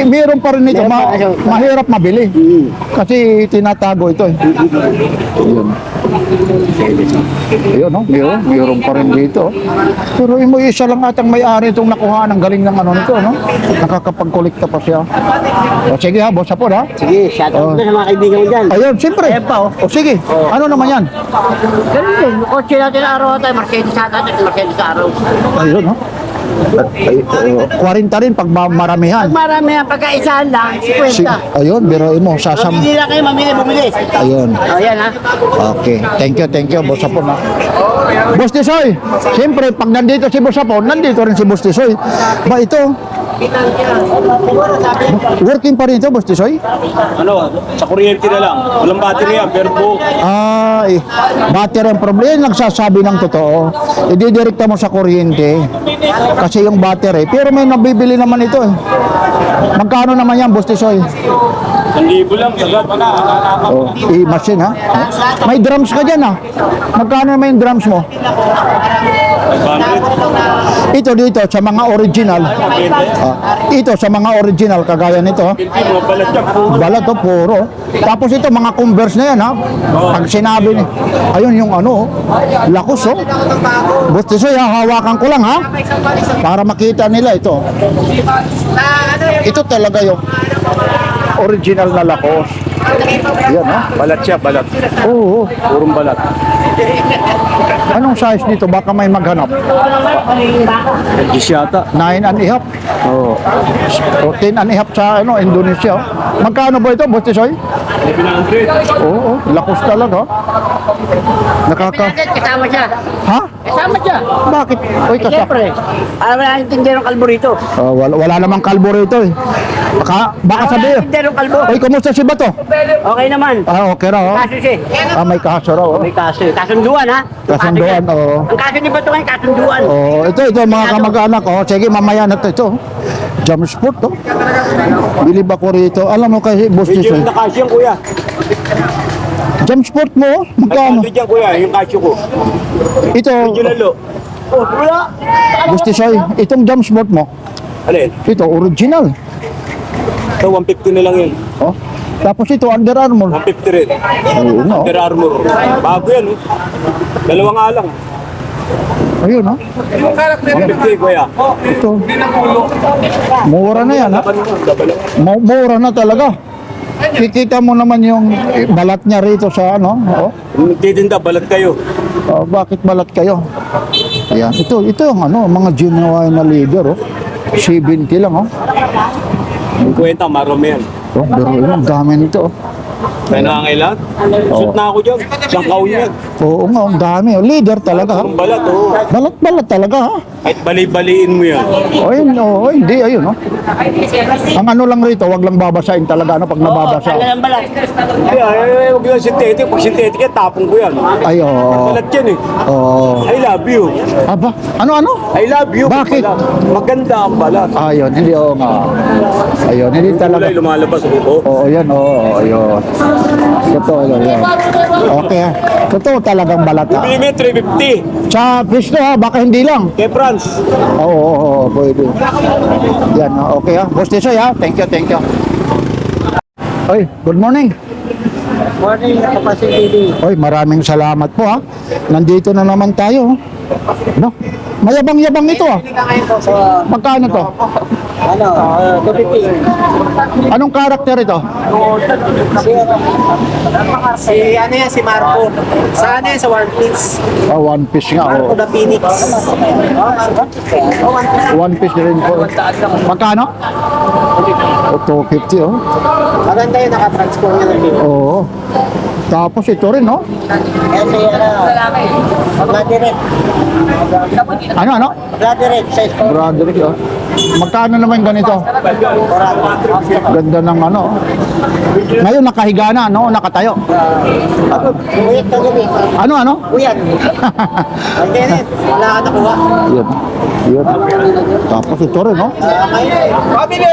mayroon pa rin ito. Meron pa kasi. Mahirap mabili. Kasi tinatago ito, eh. Ayun. Ayun, no? Mayroon pa rin dito. Pero mo isa lang atang may-ari itong nakuha ng galing ng ano nito, no? Nakakapag-kolekta pa siya. O, sige ha, boss po, ha? Sige, shout out na sa mga kaibigan ko dyan. Ayun, siyempre. Ayan pa, oh. O, sige. Ano naman yan? Ganun din. Yung kotse natin araw tayo. Mercedes natin. Mercedes araw. Ayun, no? 40 rin pag maramihan. Pag marami yan, pagkaisahan lang, 50. Ayun, biroin mo, sasam. Mamili lang kayo, bumili. Ayun. O yan ha. Okay. Thank you, Boss Apon, ha. Boss Tisoy, siyempre, pag nandito si Boss Apon, nandito rin si Boss Tisoy. Ba ito? Working pa rin ito, Boss Tisoy? Ano, sa kuryente na lang. Walang battery yan, pero po, Ay, battery ang problema. Nagsasabi ng totoo. Ididirekta mo sa kuryente. Kasi yung battery. Pero may nabibili naman ito, eh. Magkano naman yan, Boss Tisoy? 1,000 lang, sagad. Oh, i-machine, ha? May drums ka dyan, ha? Magkano naman yung drums mo? 500. Ito dito, sa mga original. Ito, sa mga original, kagaya nito, ha? Mga balat yan, puro. Balat, oh, puro. Tapos ito, mga Converse na yan, ha? Pag sinabi ni, ayun yung ano, oh, lakus, oh. Buti siya, hawakan ko lang, ha? Para makita nila ito. Ito talaga yung original na lakos. Yan, ha? Balat siya, balat. Oo, Purong balat. anong size nito? Baka may maghanap. Gis yata. 9 and a half. Oo. 10 and a half sa ano, Indonesia. Magkano ba ito, Boss Tisoy? 700. Oo, lakos talaga. Nakaka... Kasama siya. Ha? Kasama siya. Bakit? Uy, kasama. Siyempre. Alam mo na yung tindero kalbo rito. Wala namang kalbo rito, eh. Baka sabihin. Tindero kalbo. Uy, kumusta si Bato? Okay naman. Ah, okay raw. Oh. Kaso siya. May kaso raw. Oh. May kaso. Kasunduan ha. Kasunduan, oo. Ang kaso ni Bato ngayon, kasunduan. Oh, ito mga kamag-anak. Oh, sige, mamaya na ito. Jam sport, oh. Bilib ako rito. Alam mo kasi, Boss Medyo Tisoy. yung nakasyo yan, kuya. Jam sport mo, oh. Magkano? 500 yan, kuya, yung kasyo ko. Ito, Medyo lalo. Oh, wala. Boss Tisoy, itong jam sport mo, Alin? ito, original. Ito, 150 na lang yun. Oh. Tapos ito, Under Armour. 150 rin. Oo, no? Under Armour. Bago yan, oh. Dalawa nga lang. Ayun, ha? 150, kuya. Ito. Mura na yan, ha? Laban mo, laban mo. Mura na talaga. Kikita mo naman yung balat niya rito sa ano. Oh. Nagtitinda, balat kayo. Bakit balat kayo? Ayan. Ito yung ano, mga genuine na leader. Oh. 70 lang. Oh. Yung kwenta, marami yan. Oh, pero yun, ang dami nito. Oh. Kaya nangangailan? Shoot na ako dyan. Isang kaon yan. Oo nga, ang dami. Leader talaga, ha? Ang balat, oh. Balat-balat talaga, ha? Kahit bali-baliin mo yan. Ayun, oh, hindi, ayun, no? Ang ano lang rito, wag lang babasahin talaga, ano, pag nababasa. Talagang balat. Kaya, huwag lang synthetic. Pag synthetic yan, tapong ko yan. Ay, oo. Balat yan eh. Oo. I love you. Aba, ano? I love you. Bakit? Balat. Maganda ang balat. Ayun, hindi, oo nga. Ayun, hindi talaga. Kulay lumalabas ako. Oo, yan, oo, ayun. Totoo, yan. Okay, ha? Totoo talagang balat, ha? Bili mo 350. Sa fish to, ha? Baka hindi lang. Kay France. Oo, pwede. Yan, okay, ha? Boss Tisoy, ha? Thank you. Oy, good morning. Morning, Kapasin TV. Oy, maraming salamat po, ha? Nandito na naman tayo, no? Mayabang-yabang ito, ha? Magkano to? Ano, 250. Anong karakter ito? Si Marco. Sa ano yan, sa One Piece. Ah, one piece nga, Marco oh. the Phoenix. One piece rin po. Magkano? O, 250, oh. Maganda yun, nakatransform niya ng video. Oo. Tapos ito rin, no? Kasi Bloody Red. Ano? Bloody Red, size 4. Broderick, oh. Magkano naman ganito? Ganda ng ano. Ngayon nakahiga na, no? Nakatayo. Uyat ka gabi. Ano? Uyat. Hindi rin. Wala ka nakuha. Yun. Tapos ito rin, no? Mabili!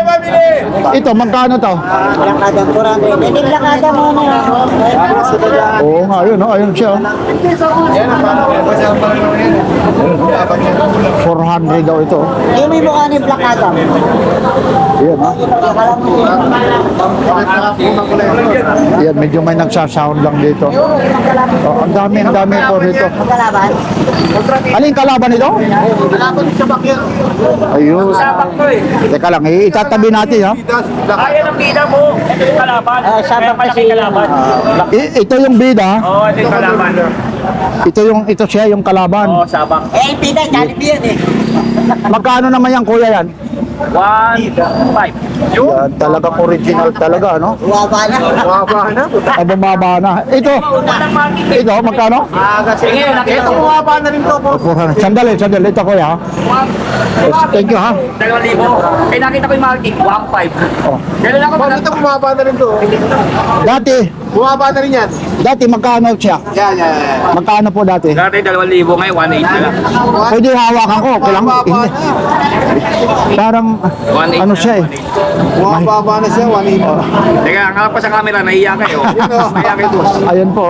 Ito, magkano to? Lakada, 400. Hindi lakada mo na. Oo nga, yun, no? Ayun siya. 400 daw ito. Yung may mukha ni Black Adam. Yan, no? Yan, medyo may nagsasound lang dito. Oh, ang dami po dito. Magkalaban? Alin kalaban ito? Kalaban sa bakyan. Ayun. Teka lang, itatabi natin, ha? Kaya ng bida mo. Ito yung kalaban. Sabak kasi kalaban. Ito yung bida. Oo, ito yung kalaban. Ito siya yung kalaban. Oo, sabak. Eh, pida, Jollibee yan eh. Magkano naman yan, kuya, yan? 1.5. Yan, talagang original talaga, no? Buwaba na. Ay, bumaba na. Ito, magkano? Sige, nakita ko nga na rin to. 400. Sandali. Ito, kuya. Thank you, ha? 2,000. Eh, nakita ko yung market, 1.5. Oh. Kailan ako Bakit bumaba na rin to? Dati, Bumaba na rin yan. magkano siya? Yan. Magkano po dati? Dati 2,000, ngayon 1.8 na lang. Pwede hawakan ko. Kailang, hindi. Parang, ano siya eh. Bumababa na siya, 180. Teka, ang pa sa camera, nahiya kayo. Nahiya kayo doon. Ayun po.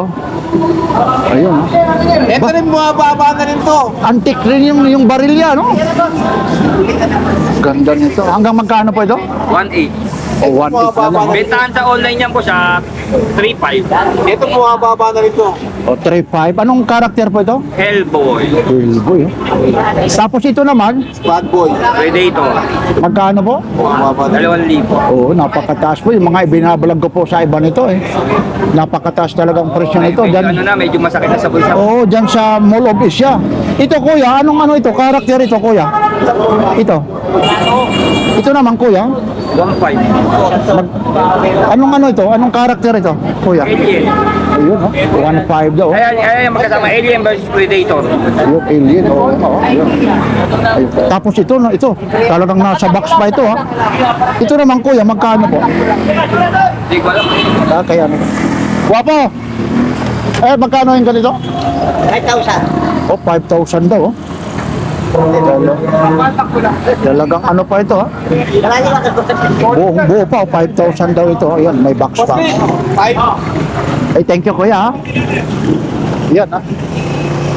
Ayun. Ito rin bumababa na rin to. Antik rin yung barilya, no? Ganda nito. Hanggang magkano po ito? 1.8. O, 1.8 na lang. Bentahan sa online yan po sa 3.5. Ito bumababa na rin to. O, 3.5. Anong karakter po ito? Hellboy. Hellboy. Tapos ito naman, Bad boy. Predator. magkano po? Bumababa na rin. 2,000. Oo, napakataas po. Yung mga ibinablog ko po sa iba nito eh. Napakataas talagang presyo nito. Medyo ano Diyan, na, medyo masakit na sa bulsa. oo, dyan sa Mall of Asia. Ito kuya, anong ano ito? Karakter ito kuya? Ito. Ito naman kuya. 1.5. Anong ano ito? Anong karakter ito kuya? Alien. Ayun, oh. 1.5 daw. Ayan, magkasama Alien versus Predator. Ayun, alien. Oo, oo. Ayun. Ayun. Tapos ito, no, ito. Talagang nasa box pa ito, ha. Ito naman, kuya, magkano po? Hindi ko alam. Kaya, Wapo! Eh, magkano yung ganito? 5,000. Oh, 5,000 daw, oh. Talagang ano pa ito, ha? Marami ka Buong buo pa, oh. 5,000 daw ito. Ayan, may box pa. Ay, thank you, kuya, ha. Yan, ha.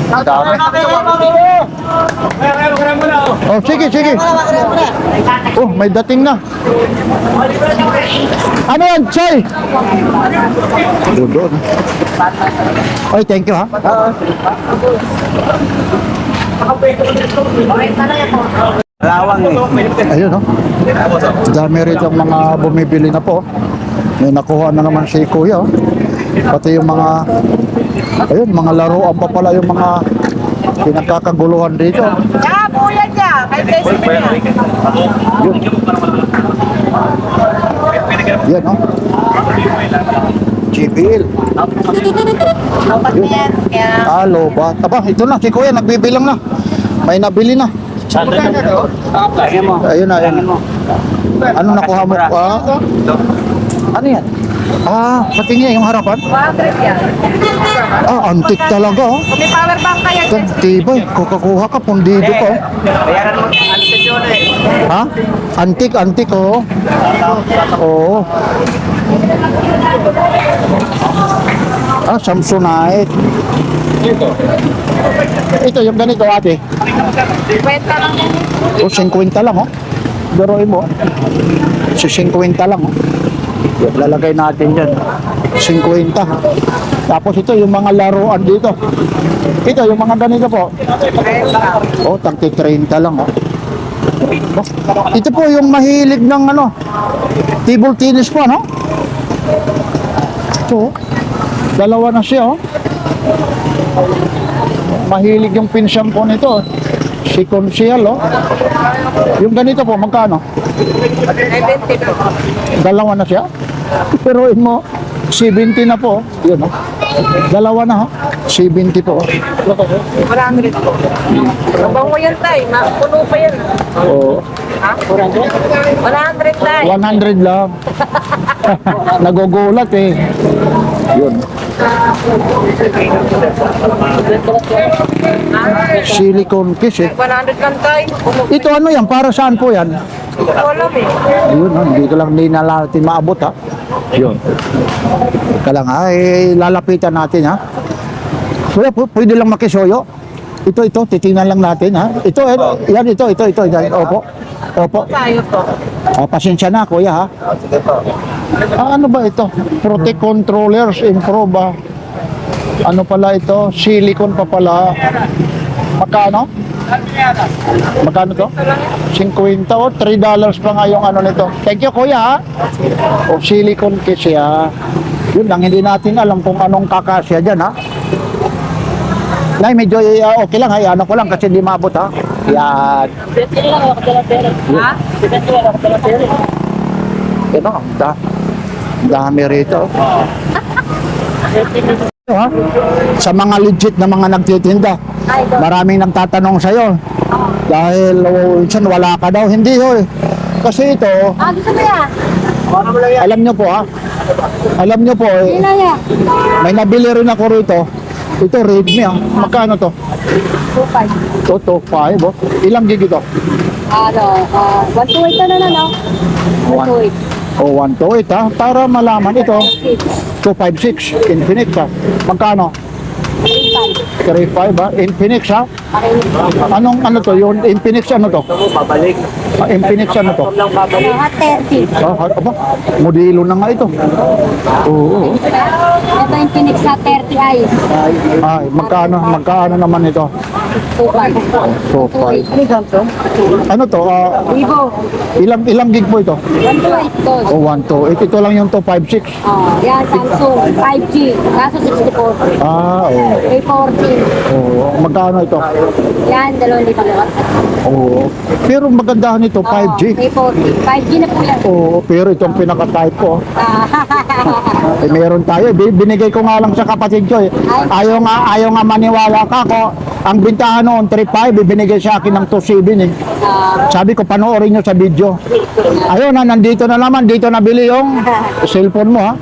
Ang dami. Oh, sige. Oh, may dating na. Ano yan, Choy? Doon. Ay, thank you, ha. Lawang eh. Ayun, no? Dami rito ang mga bumibili na po. May nakuha na naman si Kuya, oh. Pati yung mga, ayun, mga laruan pa pala yung mga pinagkakaguluhan dito. Tsaka po yan niya. Kay Tessie niya. Yun. Yan, no? JBL. Lobat na yan. Kaya, Lobat. Aba, ito na, si Kuya, nagbibilang na. May nabili na. Ayun na, ayun. Ano nakuha mo? Ano yan? Patingin yung harapan. 100 yan. Antik talaga, oh. Kung may power bank kaya, Tibay, kukuha ka, pundido ko. Bayaran mo, antes yun eh. Ha? Antik, oh. Oo. Samsonite. Ito, yung ganito, ate. kwenta lang yan. 50 lang, oh. Daroin mo. 50 lang, oh. Yan, lalagay natin dyan. 50. Tapos ito, yung mga laruan dito. Ito, yung mga ganito po. Tangki 30 lang, oh. Ito po yung mahilig ng table tennis po, no? Ito, dalawa na siya, oh. Mahilig yung pinsan po nito. Si Consiel, oh. Yung ganito po, magkano? 70 po. Dalawa na siya. Pero mo, 70 na po. Yun, oh. Dalawa na, oh. 70 po. 100 po. Abang mo yan, tay. Puno pa yan. Oo. Ha? 100, tay. 100 lang. Nagugulat eh. Yun. Silicone case eh. 100 lang, tay. Ito ano yan? Para saan po yan? Hindi ko alam eh. Ayun, hindi ko lang hindi na natin maabot ha. Yun. Teka lang ha, lalapitan natin ha. Kuya, pwede lang makisoyo. Ito, titingnan lang natin ha. Ito, yan, ito. Yan. Opo. Tayo to. Pasensya na kuya ha. Sige po. Ano ba ito? Protect controllers improve ba? Ano pala ito? Silicone pa pala. Magkano? Magkano to? 50 o $3 pa nga yung ano nito. Thank you kuya ha. O silicone case ya. Yun lang, hindi natin alam kung anong kakasya dyan ha. Nay, medyo okay lang ha. Ano ko lang kasi hindi maabot ha. Yan. Ha? Ito, dami rito. Ha? Sa mga legit na mga nagtitinda, maraming nagtatanong sa'yo. Dahil minsan wala ka daw. Hindi ho eh. Kasi ito, Gusto mo yan? alam nyo po ha. Alam nyo po eh, Sino yan? may nabili rin ako rito. Ito Redmi ha. Magkano to? 2.5. Ito 5 oh. Ilang gig ito? 128 na no? 128. O 128 ha. Para malaman ito. 256 Infinix ha. Magkano? 35 ha. Infinix ha. Anong ano to? Yung Infinix ano to? Babalik. Infinix ano to? Hot 30. Aba, modelo na nga ito. Oo. Ito yung Phoenix Hot 30i. Ay, magkano naman ito? 2.5. 2.5. Ano to? Vivo. Ilang gig po ito? 128 to. O 128. Ito lang yung 256. Yan, Samsung 5G. Kaso 64. Oo. A14. Oo. Magkano ito? Yan, 2,000 lang. Oo. Pero magandahan ito, 5G. A14. 5G na po yan. Oo, pero itong pinaka-type ko, meron tayo. Binigay ko nga lang sa kapatid ko eh. Ayaw nga maniwala ka ko. Ang bintahan noon, 3.5, binigay sa akin ng 2.7 eh. Sabi ko, panoorin nyo sa video. Ayun na, nandito na naman, dito nabili yung cellphone mo ha.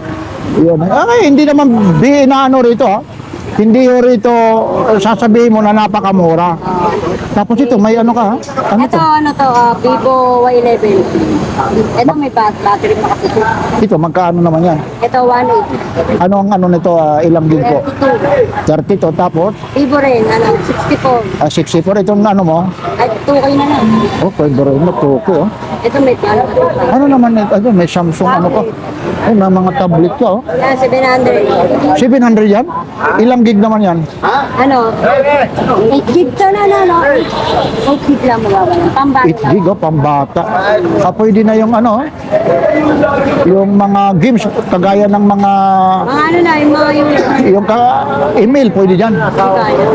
Yun. Ay, hindi naman ano rito ha. Hindi ho rito sasabihin mo na napakamura. Tapos ito, may ano ka ha? Ano Ito, to? Vivo Y11. Ito may battery pa kasi. Ito, magkano naman yan? Ito, 1.8. Ano ang ano nito, ilang gig po? 32. 32, tapos? Vivo rin, 64. 64, itong ano mo? Ay, 2K na lang. Oh, pwede rin mo, tuko oh. Ito may Ano naman ito, may Samsung ano pa? Ay, may mga tablet ka oh. Yan, 700. 700 yan? Ilang gig naman yan? Ano? 8 gig to na, no? 8 gig lang mababa. 8 Pambata lang. gig oh, pambata. Pwede na yung ano, yung mga games, kagaya ng mga, Mga ano na, yung mga yung email, pwede dyan.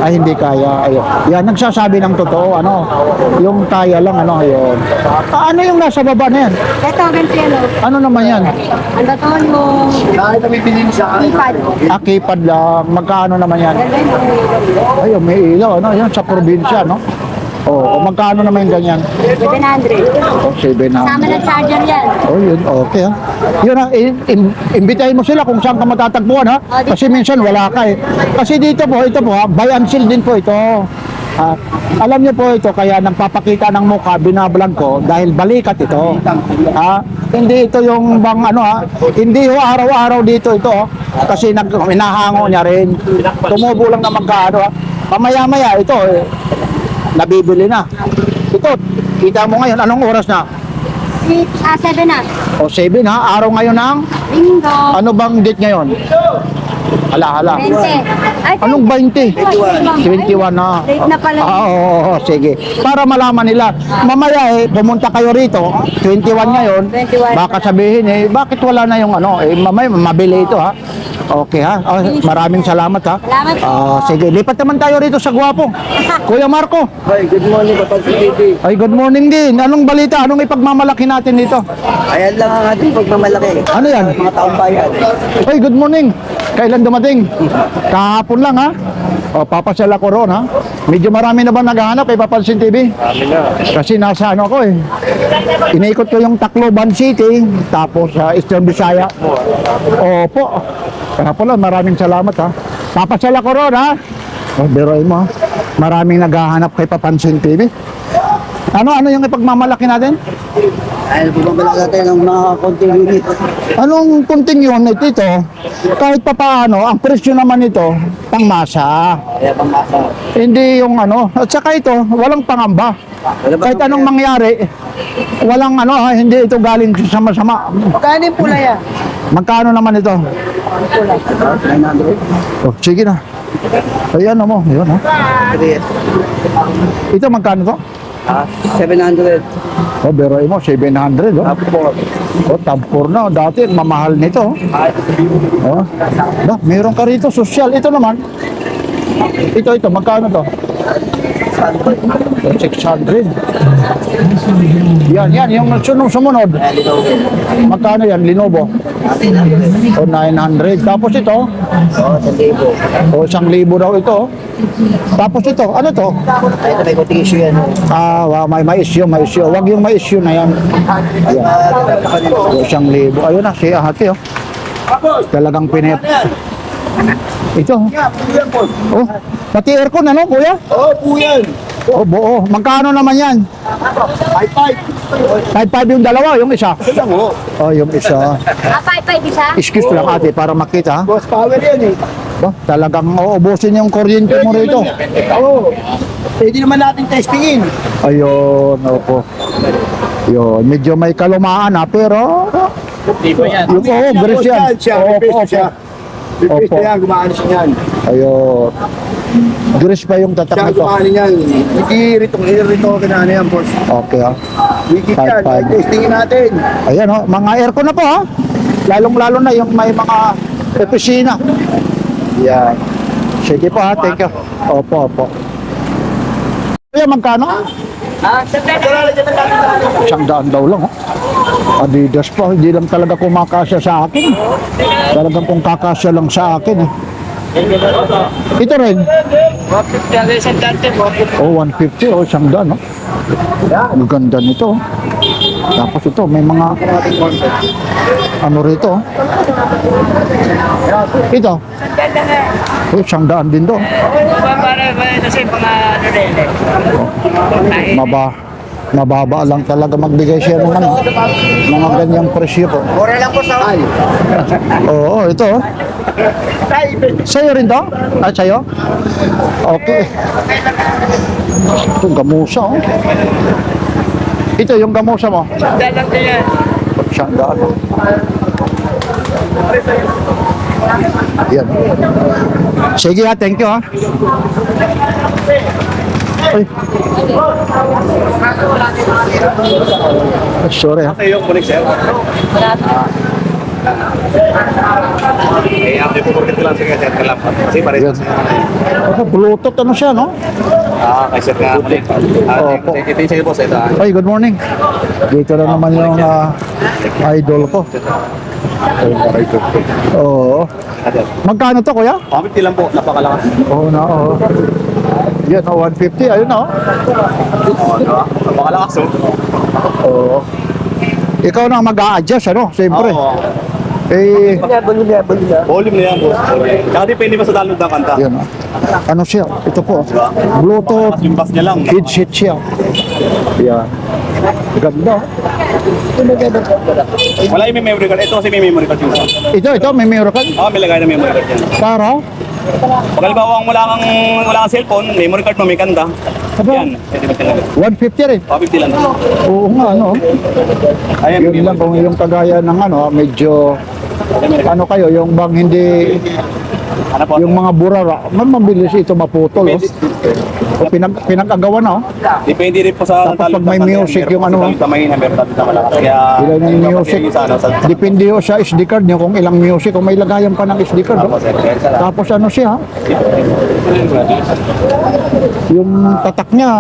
Ay, hindi kaya. Ayun. Yan, nagsasabi ng totoo, ano, yung kaya lang, ano, ayun. Ano yung nasa baba na yan? Ito, ganito yan, oh. Ano naman yan? Ano to, yung Dahil kami pinili sa akin. ipad. Akipad lang. Magkano naman yan? Ganda yung Ayun, may ilaw, ano? Yan sa probinsya, no? Oo, magkano naman yung ganyan? 700. Oh, 7 na. Kasama ng charger yan. Oh, yun, okay ha. Yun ha, imbitahin mo sila kung saan ka matatagpuan ha. Kasi minsan wala ka eh. Kasi dito po, ito po ha, buy and sell din po ito. Ha. Alam niyo po ito, kaya nagpapakita ng mukha, binablog ko, dahil balikat ito. Ha? Hindi ito yung bang ano ha, hindi ho araw-araw dito ito ha. Kasi hinahango niya rin. Tumubo lang na magkaano ha. Pamaya-maya ito eh, nabibili na. Ito, kita mo ngayon, anong oras na? 7 na. O 7 ha, araw ngayon ng, Bingo. ano bang date ngayon? Hala. 20. Ay, Anong 20? 21 na. Late na pala. Oo, sige. Para malaman nila. Mamaya eh, pumunta kayo rito, 21 ngayon. 21. Baka sabihin eh, bakit wala na yung ano? Eh, mamaya mabili ito ha. Okay ha. Maraming salamat ha. Salamat po. Sige, lipat naman tayo rito sa Gwapo. Kuya Marco. Ay, good morning, Kapag TV. Ay, good morning din. Anong balita? Anong ipagmamalaki natin dito? Ayan lang ang ating pagmamalaki. Ano yan? Mga taong bayan. Ay, good morning. Kailan dumating? Kahapon lang ha. O, papasyal ako roon ha. Medyo marami na ba naghahanap kay Papansin TV? Marami na. Kasi nasa ano ko eh. Inaikot ko yung Tacloban City, tapos sa Eastern Visaya. Opo. Kaya pala, maraming salamat ha. Papasyal ako roon ha. O, biroin mo ha. Maraming naghahanap kay Papansin TV. Ano yung ipagmamalaki natin? Ay, bumabala natin ng mga konting unit. Anong kunting unit ito? Kahit pa paano, ang presyo naman ito, pangmasa. Kaya pangmasa. Hindi yung ano, at saka ito, walang pangamba. Kahit anong mangyari, walang ano ha, hindi ito galing sa sama-sama. Magkano yung pula yan? Magkano naman ito? 900. Oh, sige na. Ayan mo, yun ha. Ito magkano to? 700. Oh, beroy mo, 700 oh. Oh, tab 4 na. Dati, mamahal nito. Oh. Ba, meron ka rito, social. Ito naman. Ito, magkano to? 600. Yan, yung sumunod. Magkano yan, Lenovo? O 900. Tapos ito? O 1,000 daw ito. Tapos ito, ano to? Ito may konting issue yan. May issue. Wag yung may issue na yan. Ayan. O 1,000. Ayun na, si ate oh. Talagang pinip. Ito. Oh, pati aircon ano, kuya? Oo, po yan. Oh, buo. Magkano naman yan? 5-5. 5-5 yung dalawa, yung isa. Ito lang, oh. Oh, yung isa. 5 isa? Excuse lang ate para makita ha. Boss power yan eh. Oh, talagang uubusin yung kuryente mo rito. Oo. Pwede naman natin testingin. Ayun, opo. Yun, medyo may kalumaan ha, pero yung gris yan. Siya, may pesto siya. May pesto Opo. yan, gumaan siya yan. Ayun. Gris pa yung tatak Siya nito. gumaan yan. Hindi rito kinana yan, boss. Okay ha. Wikit yan, 5-5. testingin natin. Ayan oh, mga aircon na po ha. Lalong-lalo na yung may mga opisina. Yan. Sige po ha, thank you. Opo. Kaya magkano? 100 daw lang oh. Adidas pa, hindi lang talaga kumakasya sa akin. Talagang kung kakasya lang sa akin eh. Ito rin. 150. Oh, 150 oh, 100 no. Ang ganda nito. Tapos ito, may mga ano rito. Ito. Oh, 100 din do. Mababa lang talaga magbigay siya ng ano, mga ganyang presyo po. Mura lang po sa all. Oo, ito. Oh. Sa'yo rin to? Ah, sa'yo? Okay. Ito, gamusa oh. Ito, yung gamusa mo? Sandaan. Yan. Sige ha, thank you ha. Ay. Sorry ha. Eh, ang ipuporkit ko lang sa kanya, sir, lang. Kasi pares sa Bluetooth ano siya, no? kay sir nga. Opo. Ito yung sa'yo, boss. Ito. Ay, good morning. Dito na naman yung idol ko. Oo. Magkano to, kuya? 150 lang po, napakalakas. Oo na, oo. Yan, 150. Ayun na, oh. Napakalakas, oh. Oo. Ikaw na mag-a-adjust, ano? Siyempre. Oo. Eh, Volume na yan, boss. Tsaka depende pa sa download ng kanta. yan, oh. Ano siya? Ito po. Bluetooth. Yung bass niya lang. Headset siya. Yan. Ganda. Wala yung may memory card. Ito kasi may memory card yung isa. Ito, may meron ka. May lagay na memory card yan. Para? Pag halimbawa wala kang cellphone, memory card mo may kanta. Aba. Yan, pwede ba talaga? 150 rin. 150 lang. Oo nga, ano. Ayan, Yun lang kung yung kagaya ng ano, medyo ano kayo, yung bang hindi ano po? yung mga burara, mabilis ito maputol. Oh. O pinag-agawa na. Oh. Depende rin po sa Tapos pag may music yung ano, Kamay na meron natin na malakas. Kaya ilan yung music. Sa ano, sa Depende ho sa SD card niyo kung ilang music, kung may lagayan pa ng SD card. Oh. Tapos ano siya, yung tatak niya,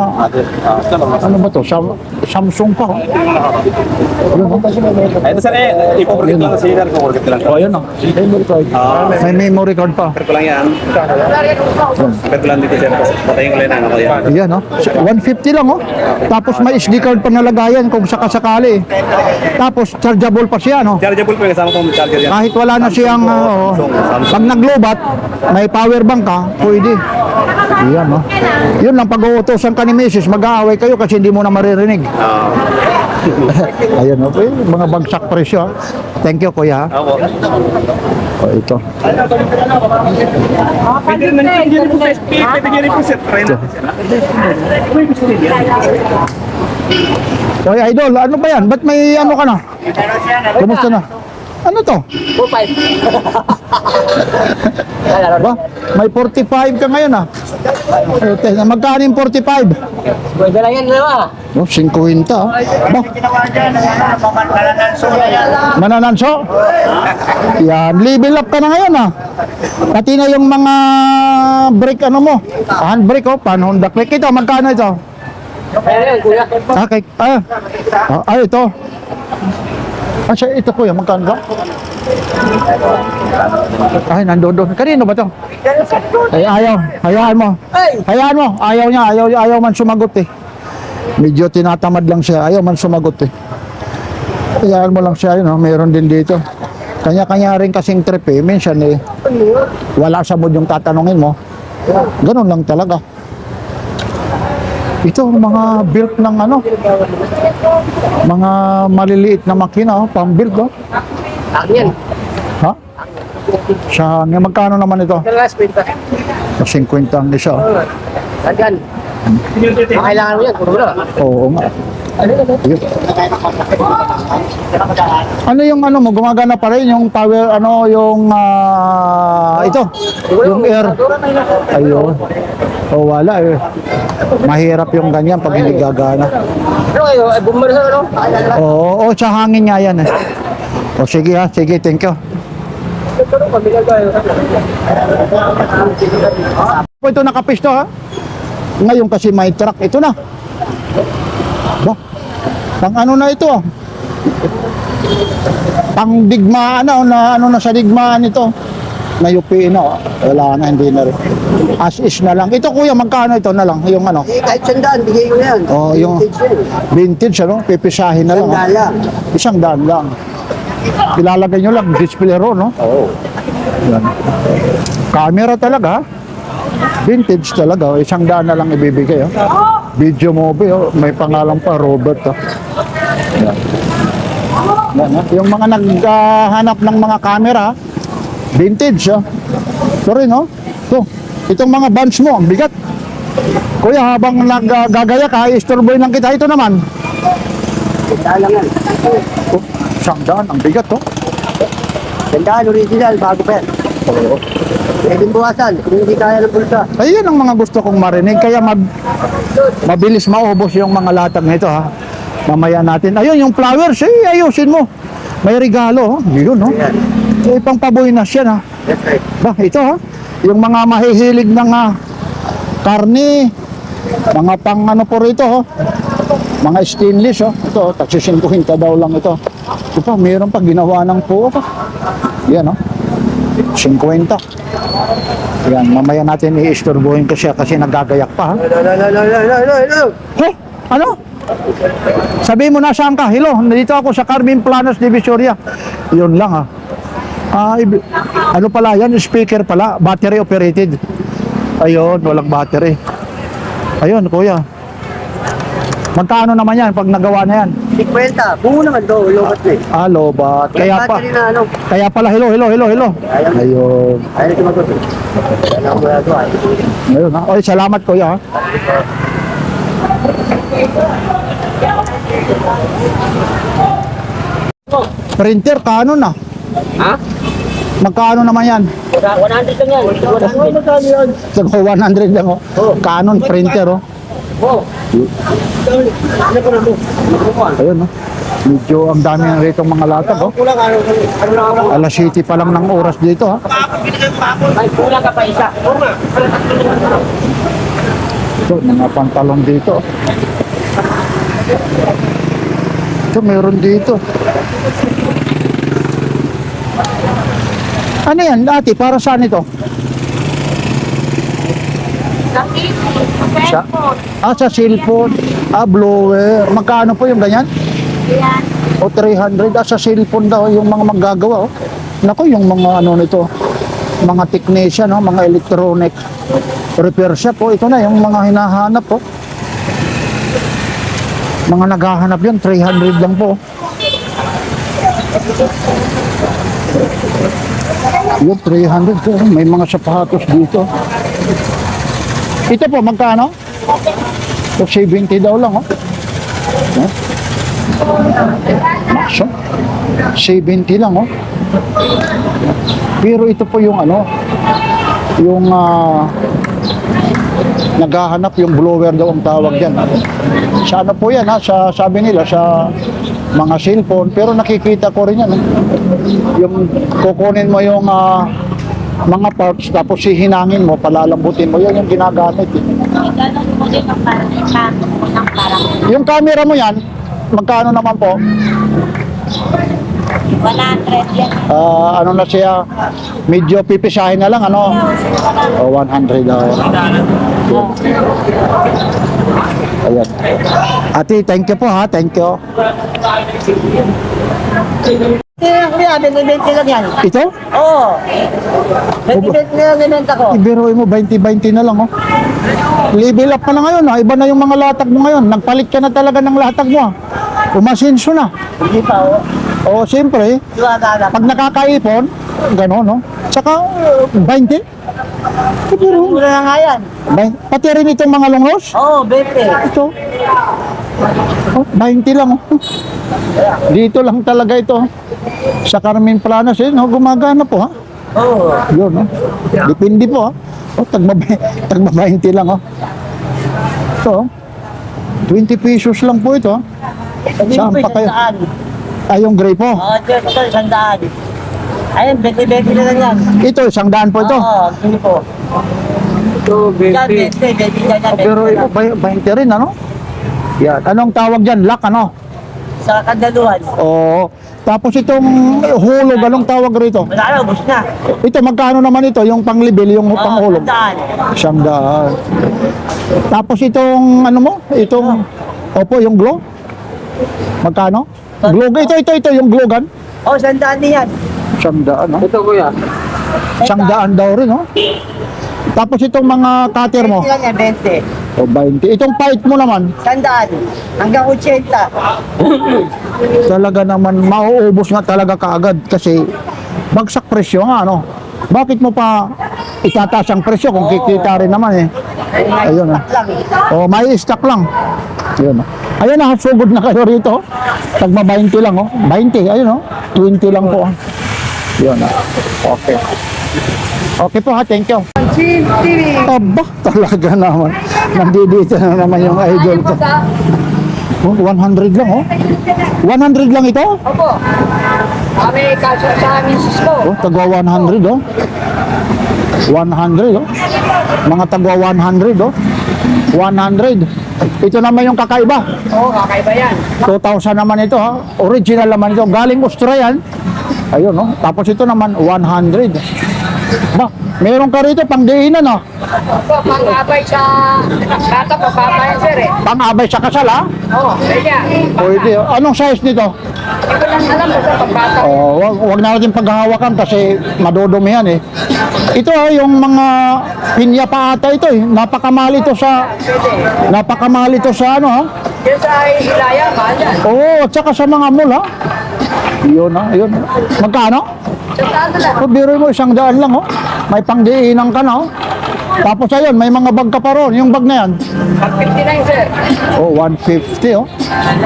ano ba to? Samsung pa. Oh. Yun, oh. Ito sir, ipoporkit lang sa sir, ipoporkit lang. Oh, yun, oh. May memory card pa. Pero ko lang yan. Pero ko lang dito sir. Patayin ko lang ano ko yan. Ayan, oh. 150 lang, oh. Tapos may SD card pa nalagayan kung sakasakali. Tapos chargeable pa siya, no? Chargeable po yung kasama kong charger yan. Kahit wala na siyang, pag naglobat, may power bank ka, pwede. Ayan, oh. Yun lang, pag uutosan ka ni Mrs., mag-aaway kayo kasi hindi mo na maririnig. Ayan, okay. Mga bagsak presyo, ah. Thank you, kuya. Ako. Oh, ito. Pwede nyo rin po sir. Oy, idol, ano ba yan? Ba't may ano ka na? Kumusta na? Ano to? 45. Ba? May 45 ka ngayon, ah. Magkano yung 45? Pwede lang yan, dalawa. Oh, 50, ah. Ba? Manananso? Yan, level up ka na ngayon, ah. Pati na yung mga brake, ano mo? Handbrake, oh, pan-Honda click. Ito, magkano ito? Kaya yan, kuya. Okay, ito. Siya, ito kuya, magkano ba? Ay, nandun doon. Kanino ba to? Ay, ayaw. Hayaan mo. Hayaan mo. Ayaw niya. Ayaw man sumagot eh. Medyo tinatamad lang siya. Ayaw man sumagot eh. Hayaan mo lang siya. Yun, meron din dito. Kanya-kanya rin kasing trip eh. Minsan eh, wala sa mood yung tatanungin mo. Ganun lang talaga. Ito, mga built ng ano, mga maliliit na makina, pang-built, oh. Akin yan. Ha? Sa magkano naman ito? Last pinta. 50 ang isa. Oh. Ayan. Kailangan mo yan, puro na. Oo nga. Yun. Ano yung ano mo, gumagana pa rin yung power, ano, yung ito, yung air. Ayun. O wala eh. Mahirap yung ganyan pag hindi gagana. Ano kayo? Bumbar sa ano? Oo, sa hangin nga yan eh. O sige ha, sige, thank you. Ito nakapisto ha. Ngayon kasi may truck, ito na. Ba? Pang ano na ito ah. Pang digmaan na, ano na sa digmaan ito. Nayupiin na, wala na, hindi na rin. As is na lang. Ito kuya, magkano ito na lang? Yung ano? Eh, kahit sandaan, bigay ko yan. Oh, yung vintage ano? Pipisahin na lang. Sandala. Isang daan lang. Ilalagay nyo lang, display ro, no? Oo. Yan. Camera talaga, ha? Vintage talaga. Isang daan na lang ibibigay, oh. Video movie, oh. May pangalan pa, Robert, oh. Yan. Yan, oh. Yung mga naghahanap ng mga camera, vintage, oh. Ito rin, oh. Ito. Itong mga bands mo, ang bigat. Kuya, habang naggagaya ka, istorboy lang kita. Ito naman. Sandaan lang yan. Oh, isang daan, ang bigat, oh. Sandaan, original, bago pa yan. Oo. Pwedeng buwasan, kung hindi kaya ng bulsa. Ayun ang mga gusto kong marinig. Kaya mabilis maubos yung mga latag nito, ha. Mamaya natin. Ayun, yung flowers, ayusin mo. May regalo, oh. Yun, no? Eh, pang pabuinas yan, ha? Yes, sir. Ba, ito, ha? Yung mga mahihilig ng karne, mga pang ano po rito, oh. Mga stainless, oh. Ito, tagsisinuhin ka daw lang ito. Ito pa, mayroon pa ginawa ng puo pa. Yan, oh. 50. Yan, mamaya natin i-istorbohin ko siya kasi nagagayak pa, ha? Hey, ano? Sabihin mo na saan ka? Hello, nandito ako sa Carmen Planas, Divisoria. Yun lang, ha. Ano pala yan? Speaker pala, battery operated. Ayun, walang battery. Ayun, kuya. Magkano naman yan pag nagawa na yan? 50. Bungo naman daw, lobat na eh. Lobat. Kaya pa. Battery na ano. Kaya pala, hello. Ayun. Ayaw na sumagot eh. Ayaw mo na doon. Ayun, ha. Oy, salamat, kuya, ha. Printer, Canon na. Ha? Magkano naman yan? 100 lang yan. 100. Sago 100 lang, oh. Canon printer, oh. Oh. Ano ko na mo? Ayun, oh. Medyo ang dami ng rito mga latag, oh. Kulang ano na ako. Alas 7 pa lang ng oras dito, ha. May kulang ka pa isa. Ito, mga pantalong dito, oh. Ito, meron dito. Ano yan, ate? Para saan ito? Sa, sa cellphone. Blower. Magkano po yung ganyan? Yan. O 300. Sa cellphone daw yung mga maggagawa. Oh. Naku, yung mga ano nito, mga technician, oh, mga electronic repair shop. Oh. Ito na yung mga hinahanap. Oh. Mga naghahanap yan, 300 lang po. Yung 300 po. May mga sapatos dito. Ito po, magkano? So, 70 daw lang, oh. So, 70 lang, oh. Pero ito po yung ano, yung naghahanap, yung blower daw ang tawag dyan. Sa ano po yan, ha? Sa, sabi nila, sa mga cellphone. Pero nakikita ko rin yan, eh. Yung kukunin mo yung mga parts, tapos hihinangin mo, palalambutin mo, yan yung ginagamit, eh. Ganun mo din ang parang Yung camera mo yan, magkano naman po? 100 yan. Ano na siya, medyo pipisahin na lang, ano? O, 100 daw. Ayan. Ate, thank you po, ha? Thank you. Kuya, 20 lang yan. Ito? Oo. 20 lang nibenta ko. Ibiruin mo, 20-20 na lang, oh. Level up pa na ngayon, ha? Iba na yung mga latag mo ngayon. Nagpalit ka na talaga ng latag mo, ha? Umasinso na. Hindi pa, oh. O, siyempre, pag nakakaipon, gano'n, no? Tsaka, 20. Ibiro. Mura na nga yan. Pati rin itong mga longos? Oo, 20. Ito. Oh, 20 lang, oh. Dito lang talaga ito. Sa Carmen Planas, eh, no? Gumagana po, ha? Oo. Yun, no? Depende po, ha? Oh, tagma 20 lang, oh. Ito, oh. 20 pesos lang po ito, ha? Saan pa kayo? Ay, yung gray po. Oo, ito, 100. Ayun, 20 na lang yan. Ito, 100 po ito. Oo, hindi po. Ito, Yan, 20. 20 yan. Pero 20 rin, ano? Yan. Anong tawag dyan? Lock, ano? Sa kandaluhan. Oo. Tapos itong hulog, anong tawag rito? Wala na, ubus na. Ito, magkano naman ito? Yung panglibil, yung panghulog? 100. 100. Tapos itong, ano mo? Itong, opo, yung glow? Magkano? Glow, ito, yung glow gun? Oo, 100 din yan. 100, no? Ito, kuya. 100 daw rin, no? Tapos itong mga cutter mo? 20 lang yan, 20. O, 20. Itong pipe mo naman? 100. Hanggang 80. Talaga naman, mauubos nga talaga kaagad kasi bagsak presyo nga, ano? Bakit mo pa itataas ang presyo kung kikita rin naman, eh? Ayun, ah. O, may stock lang. Ayun, ah. Ayun, ah, sugod na kayo rito. Tagma 20 lang, oh. 20, ayun, oh. 20 lang po, ah. Yun, ah. Okay. Okay po, ha. Thank you. Aba, talaga naman. Nandito na naman yung idol ko. Oh, 100 lang, oh. 100 lang ito? Opo. Kami kasya sa misis ko. Oh, tagwa 100 oh. 100 oh. Mga tagwa 100 oh. 100. Ito naman yung kakaiba. Oo, kakaiba yan. 2,000 naman ito ha. Original naman ito. Galing Austria yan. Ayun no. Tapos ito naman 100. Ba, meron ka rito pang diinan oh. Opo, pang-abay sa bata, papapaya sir eh. Pang-abay sa kasal ha. Oo, kaya. Pwede oh. Anong size nito? Hindi ko lang alam sa pagbata. Oh, wag na natin paghahawakan kasi madudumi yan eh. Ito yung mga pinya pa ata ito eh. Napakamahal ito sa ano ha. Yan sa Hilaya, mahal yan. Oo, at saka sa mga mall ha. Yun ha, yun. Magkano? Sa saan na lang? O, biro mo 100 lang oh. May pangdiinan ka na oh. Tapos ayun, may mga bag ka pa ron. Yung bag na yan. 59 sir. Oh, 150 oh.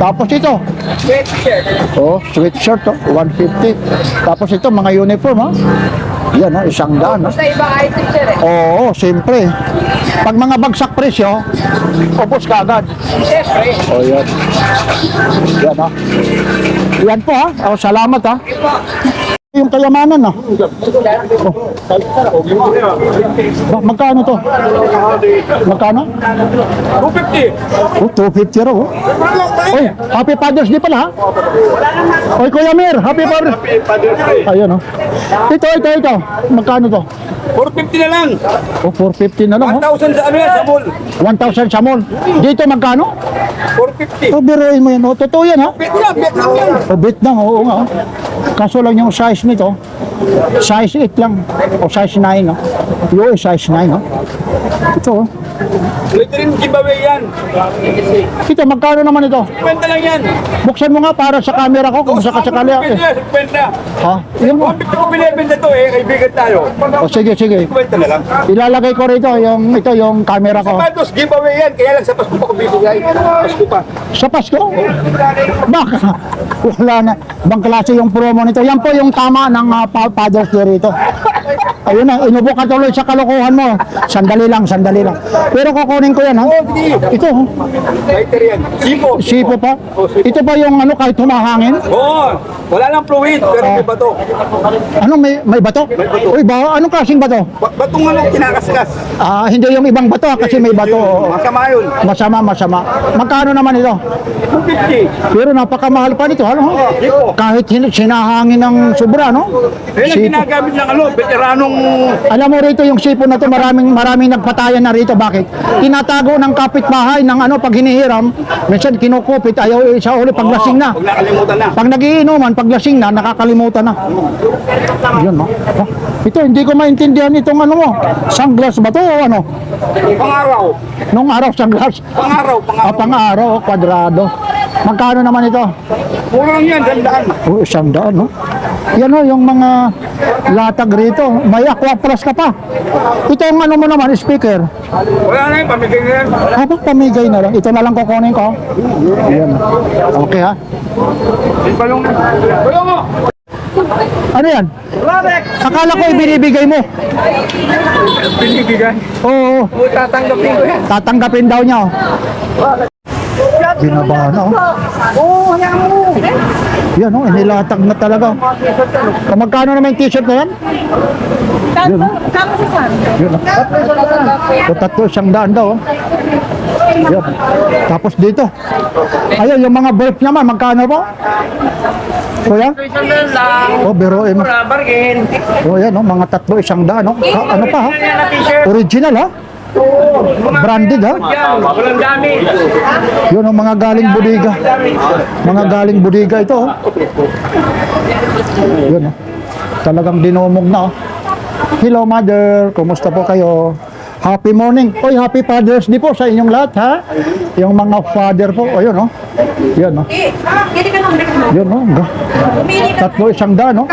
Tapos ito. Sweatshirt. Oh, sweatshirt oh, 150. Tapos ito, mga uniform ha. Yan oh, 100 oh. Basta ibang item sir eh. Oo, siyempre. Pag mga bagsak presyo, ubos ka agad. Siyempre. O, yan. Yan, ha. Yan po, ha. O, salamat, ha. Yung kayamanan, ha. Oh. Magkano to? Magkano? 250. Oh, 250 raw, oh. Oy, Happy Father's Day pala, ha. Oy, Kuya Mir, Happy Father's Day. Ayun, oh. Ito. Magkano to? 450 na lang. Oh, 450 na lang, oh. 1,000 sa ano yan, sa mall. 1,000 sa mall. Dito magkano? 450. Oh, biruin mo yan. Oh, totoo yan ha? Vietnam yan. Oh, Vietnam, oo nga. Oh. Kaso lang yung size nito, size 8 lang. O size 9, no? Yung size 9, no? Ito, oh. Ito rin giveaway yan. Ito, magkano naman ito? 50 lang yan. Buksan mo nga para sa camera ko kung sakasakali. 50 yan, 50. Ha? Yung, 150 ko binibenta to eh, kaibigan tayo. oh, sige. 50 na lang. Ilalagay ko rito yung camera ko. Sapatos, giveaway yan. Kaya lang sa Pasko pa ko bibigay. Pasko pa. Sa Pasko? Baka. Wala na. Bang klase yung promo nito. Yan po yung tama ng Father's Day rito. Ayun na, inubo ka tuloy sa kalokohan mo. Sandali lang. Pero kukunin ko yan ha. Ito, oh. Lighter yan. Sipo. Sipo pa. Ito pa yung ano kahit humahangin. Oo. Wala lang fluid, pero may bato. Ano may bato? Uy, anong klaseng bato? Batong ano, kinakaskas. Ah, hindi yung ibang bato kasi may bato. Oo. Masama yun. Masama. Magkano naman ito? 250. Pero napakamahal pa nito, ano? Kahit sinahangin ng sobra, no? Yan ang Sipo. ginagamit ng ano, veteranong... Alam mo rito yung sipo na to, maraming nagpatayan na rito. Bakit? Tinatago ng kapitbahay ng ano pag hinihiram, minsan kinukupit, ayaw sa uli pag lasing na. Huwag nakalimutan na. Pag nagiinuman, pag lasing na, nakakalimutan na. Yun, no? Oh, ito, hindi ko maintindihan itong ano mo. Sunglass ba to o ano? Pang-araw. Nung araw, sunglass. Pang-araw. Pang-araw, kwadrado. Magkano naman ito? Mura lang yan, dandaan. Oh, 100, no? Yan o, yung mga latag rito. May aqua plus ka pa. Ito yung ano mo naman, speaker. Wala na yun, pamigay na yan. Habang pamigay na lang. Ito na lang kukunin ko. Ayan. Okay ha? Tulong mo! Ano yan? Akala ko ibinibigay mo. Pinibigay. Oo. Tatanggapin ko yan. Tatanggapin daw niya. Binabahan na. Oo, hayaan mo. Yan o, inilatag na talaga. Magkano naman yung t-shirt na yan? Yun o. Yun o. O, 300 daw. Yan. Tapos dito. Ayun, yung mga brief naman, magkano po? Kuya? lang. O, biroin mo. Bargain. O, yan o, mga 300 no? Ano pa ha? Original ha? Branded ha? Walang gamit. Yun ang mga galing bodega. Mga galing bodega ito. Oh. Yun oh. Talagang dinumog na oh. Hello mother, kumusta po kayo? Happy morning. Oy, happy Father's Day po sa inyong lahat ha. Yung mga father po. O yun oh. Yun oh. Yun oh. 300 no?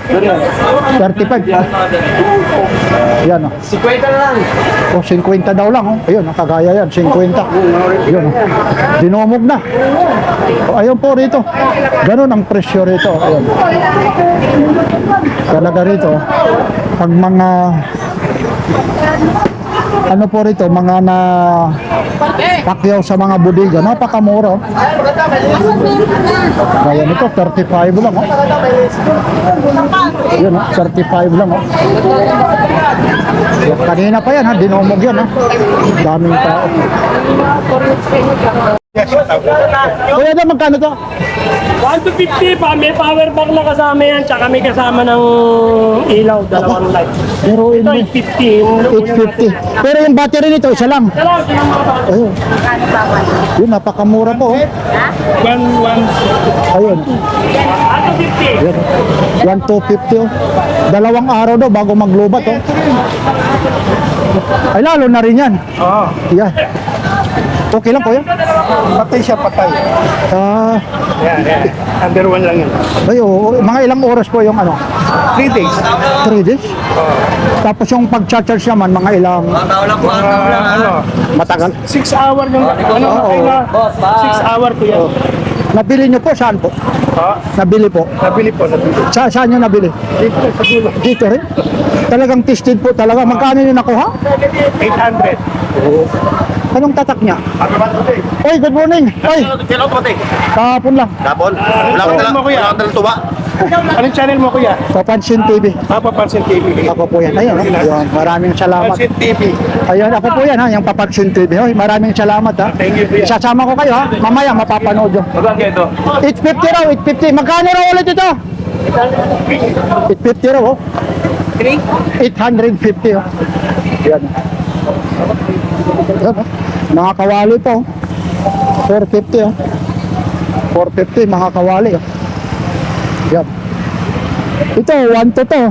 35. Yan oh. 50 na lang. O, 50 daw lang, oh. Ayun, kagaya yan, 50. Yun, oh. Dinumog na. O, ayun po rito. Ganun ang presyo rito. Ayun. Talaga rito, pag mga ano po rito, mga na pakyaw sa mga bodega. Napakamura. Oh. Kaya nito, 35 lang. Oh. Yun, oh, 35 lang. Oh. Kanina pa yan, ha? Dinumog yan. Ha? Daming tao. Kuya, na magkano to? 1 to 50 pa, may power bank na kasama yan, tsaka may kasama ng ilaw, dalawang light. Pero Ito, 850. 850. Pero yung battery nito, isa lang. Ayun. Yun, napakamura po. Oh. 1, Ayun. 1 to 50. Yan. 1,250 oh. Dalawang araw daw bago maglubat oh. Ay lalo na rin yan. Oo. Yan. Okay lang po yan. Patay siya, patay. Ah, Yan. Under 1 lang yan. ay, oh, mga ilang oras po yung ano? 3 days. 3 days? Tapos yung pag-charge naman mga ilang matagal. 6 hour yung, Oo. 6 hour ko yan. Nabili nyo po saan po? Nabili po. Nabili po. Saan nyo nabili? Dito sa dulo. Dito rin? Talagang tested po talaga. Magkano nyo nakuha? 800. Anong tatak niya? Oy, good morning. Oy, Kailan pati? kahapon lang. Kapon? Wala Ano kang mo, kuya? tuba. Anong channel mo, kuya? Papansin TV. Papansin TV. Ako po yan. Ayun, ayun. Maraming salamat. Papansin TV. Ayun, ako po yan ha, yung Papansin TV. Oy, maraming salamat ha. Thank you, kuya. Isasama ko kayo ha. Mamaya mapapanood yun. Magkano ito? 850 raw, 850. Magkano raw ulit ito? 850 raw oh. 850 oh. Yan. Yan, oh. Mga kawali po. 450 oh. 450 mga kawali oh. Yan. Ito, 1 to to.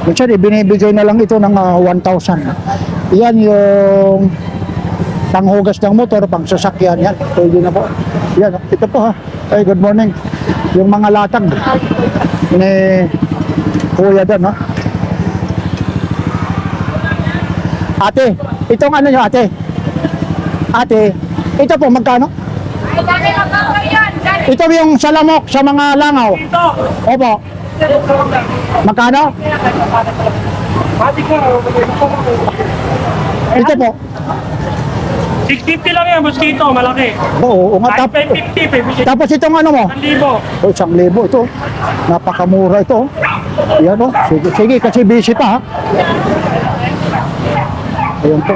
Minsan ibinibigay na lang ito ng 1,000. Yan yung panghugas ng motor, pang sasakyan yan. Pwede na po. Yan, ito po ha. Ay, good morning. Yung mga latag ni Kuya Dan ha. Ate, itong ano nyo ate? Ate, ito po magkano? Ay, dami na ba yan? Ito yung salamok sa mga langaw. Ito. Opo. Magkano? Mati ko. Ito po. 650 lang yan, mosquito, malaki. Oo, nga Kahit 550, 50. tapos itong ano mo? 1,000. Oh, 1,000 ito. Napakamura ito. Yan oh. Sige, sige kasi busy pa ha. Ayan po.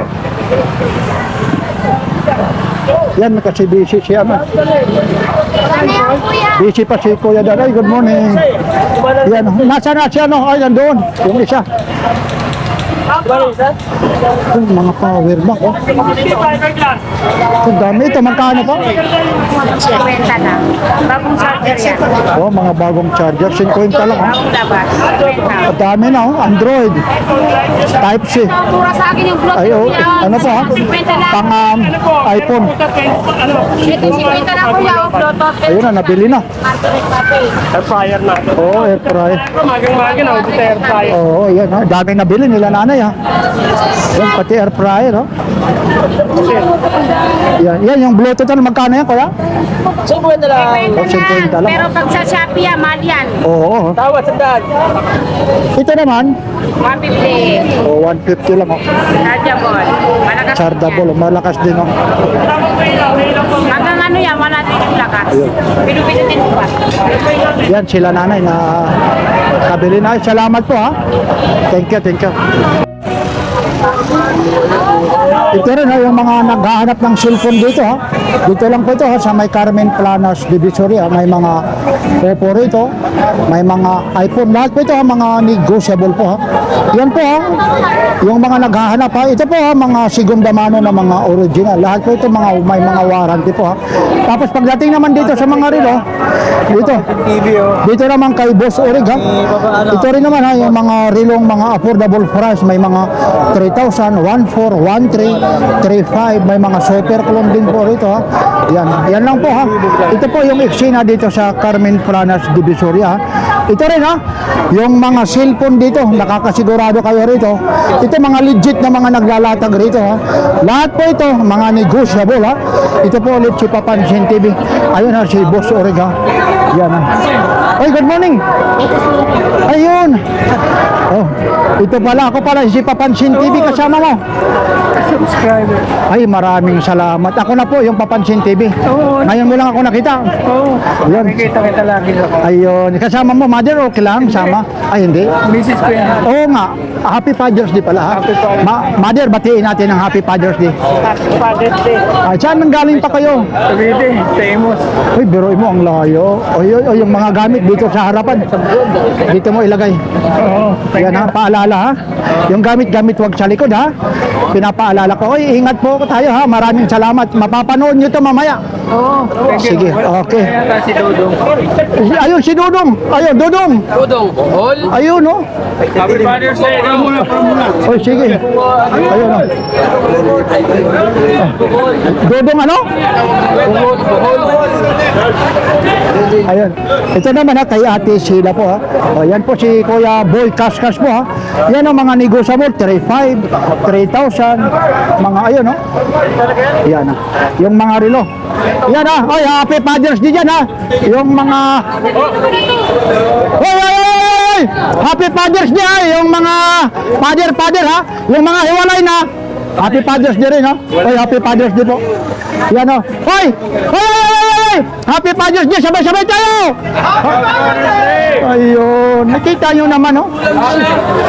Yan kasi busy siya man. Ano yan, kuya? Busy pa si Kuya Daray. Good morning. Yan. Nasaan na siya no? Ay, nandun. Yung isa. Yung mga power bank oh. 50 fiberglass. Ang dami ito. Magkano po? 50 na. Bagong charger yan. Oh, mga bagong charger. 50 lang oh. Bagong labas. 50. Ang dami na oh. Android. Type C. Mura sa akin yung Bluetooth Ay, oh. niya. Ano po ha? 50 na. Pang iPhone. Ano? 50 na kuya, oh, Bluetooth. Ayun na, nabili na. Air fryer na. Oo, air fryer. Magang-magang na, dito air fryer. Oo, yan ha. Daming nabili nila nanay ha. Yan, pati air fryer ha. Yan yung Bluetooth na magkano yan kuya? 50 lang. na. Pero pag sa Shopee, mahal yan. Oo. Tawad, sandaan. Ito naman, 150. 150 lang oh. Chargeable. Malakas Chargeable, oh. Malakas din oh. Hanggang ano yan, 100 yung lakas. Pinupinutin mo pa. Yan sila nanay na kabili na. Salamat po ha. Thank you, thank you. Ito rin ha, yung mga naghahanap ng cellphone dito ha. Dito lang po ito ha, sa may Carmen Planas Divisory ha. May mga Oppo rito, may mga iPhone. Lahat po ito ha, mga negotiable po ha. Yan po ha, yung mga naghahanap ha. Ito po ha, mga segunda mano na mga original. Lahat po ito mga, may mga warranty po ha. Tapos pagdating naman dito sa mga relo, dito naman kay Boss Orig ha. Ito rin naman ha, yung mga rilong mga affordable price. May mga 3,000, 1,400, 1,300, 3,500. May mga super clone din po rito ha. Yan lang po ha. Ito po yung eksena dito sa Carmen Planas Divisory ha. Ito rin ha, yung mga cellphone dito, nakakasigurado kayo rito. Ito mga legit na mga naglalatag rito ha. Lahat po ito, mga negotiable ha. Ito po ulit si Papansin TV. Ayun ha, si Boss Orig ha. Yan ha. Oy, good morning. Ayun. Oh, ito pala, ako pala, si Papansin TV kasama mo. Subscriber. Ay, maraming salamat. Ako na po, yung Papansin TV. Ngayon mo lang ako nakita. Oo. Ayun. Kita lagi ako. Ayun. Kasama mo, mother, okay lang? Sama? Ay, hindi. Mrs. ko yan. Oo nga. Happy Father's Day pala. Ha? Mother, batiin natin ang Happy Father's Day. Father's Day. Ay, saan nanggaling pa kayo? Cavite, sa Imus. Uy, biruin mo, ang layo. Oy, yung mga gamit dito sa harapan. Dito mo ilagay. Oo. Yan ha, paalala ha. Yung gamit-gamit wag sa likod ha. Pinapaalala ko. Oy, ingat po tayo ha. Maraming salamat. Mapapanood nyo to mamaya. Oo. Sige, okay. Kaya si Dodong. Ayun, si Dudong. Ayun, Dudong. Dodong, Bohol. Ayun, no. Happy Father's Day. Oy, sige. Ayun, no. Dudong ano? Ayun. Ito naman ha, kay Ate Sheila po ha. O, yan po si Kuya Boy Kaskas po ha. Yan ang mga negosyable, 3,500, 3,000, mga ayun no. Yan ha. Yung mga relo. Yan ha. Oy, Happy Father's Day dyan ha. Yung mga... Oy, oy, oy, oy! Happy Father's Day ha. Yung mga father ha. Yung mga hiwalay na. Happy Father's Day rin ha. Oy, Happy Father's Day po. Yan o. Oy! Oy, oy, oy, oy! Happy Father's Day! Sabay-sabay tayo! Ayun. Nakita nyo naman oh.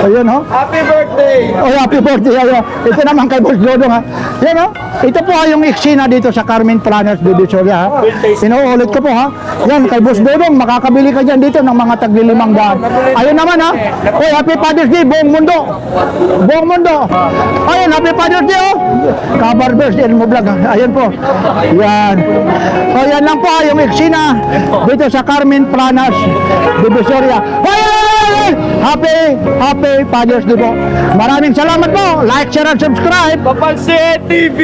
Ayun oh. Happy birthday! Oh, happy birthday. Ayun. Ito naman kay Boss Dodong ha. Yan oh. Ito po yung eksena dito sa Carmen Planners Divisoria ha. Inuulit ko po ha. Yan kay Boss Dodong. Makakabili ka dyan dito ng mga tagli-500. Ayun naman ha. Oy, Happy Father's Day buong mundo. Buong mundo. Ayun, Happy Father's Day oh. Kabarbers Elmo Vlog ha. Ayun po. Yan. So yan lang po ha, yung eksena dito sa Carmen Planners Divisoria. Oy! Happy Father's Day po. Maraming salamat po. Like, share, and subscribe. Papansin TV!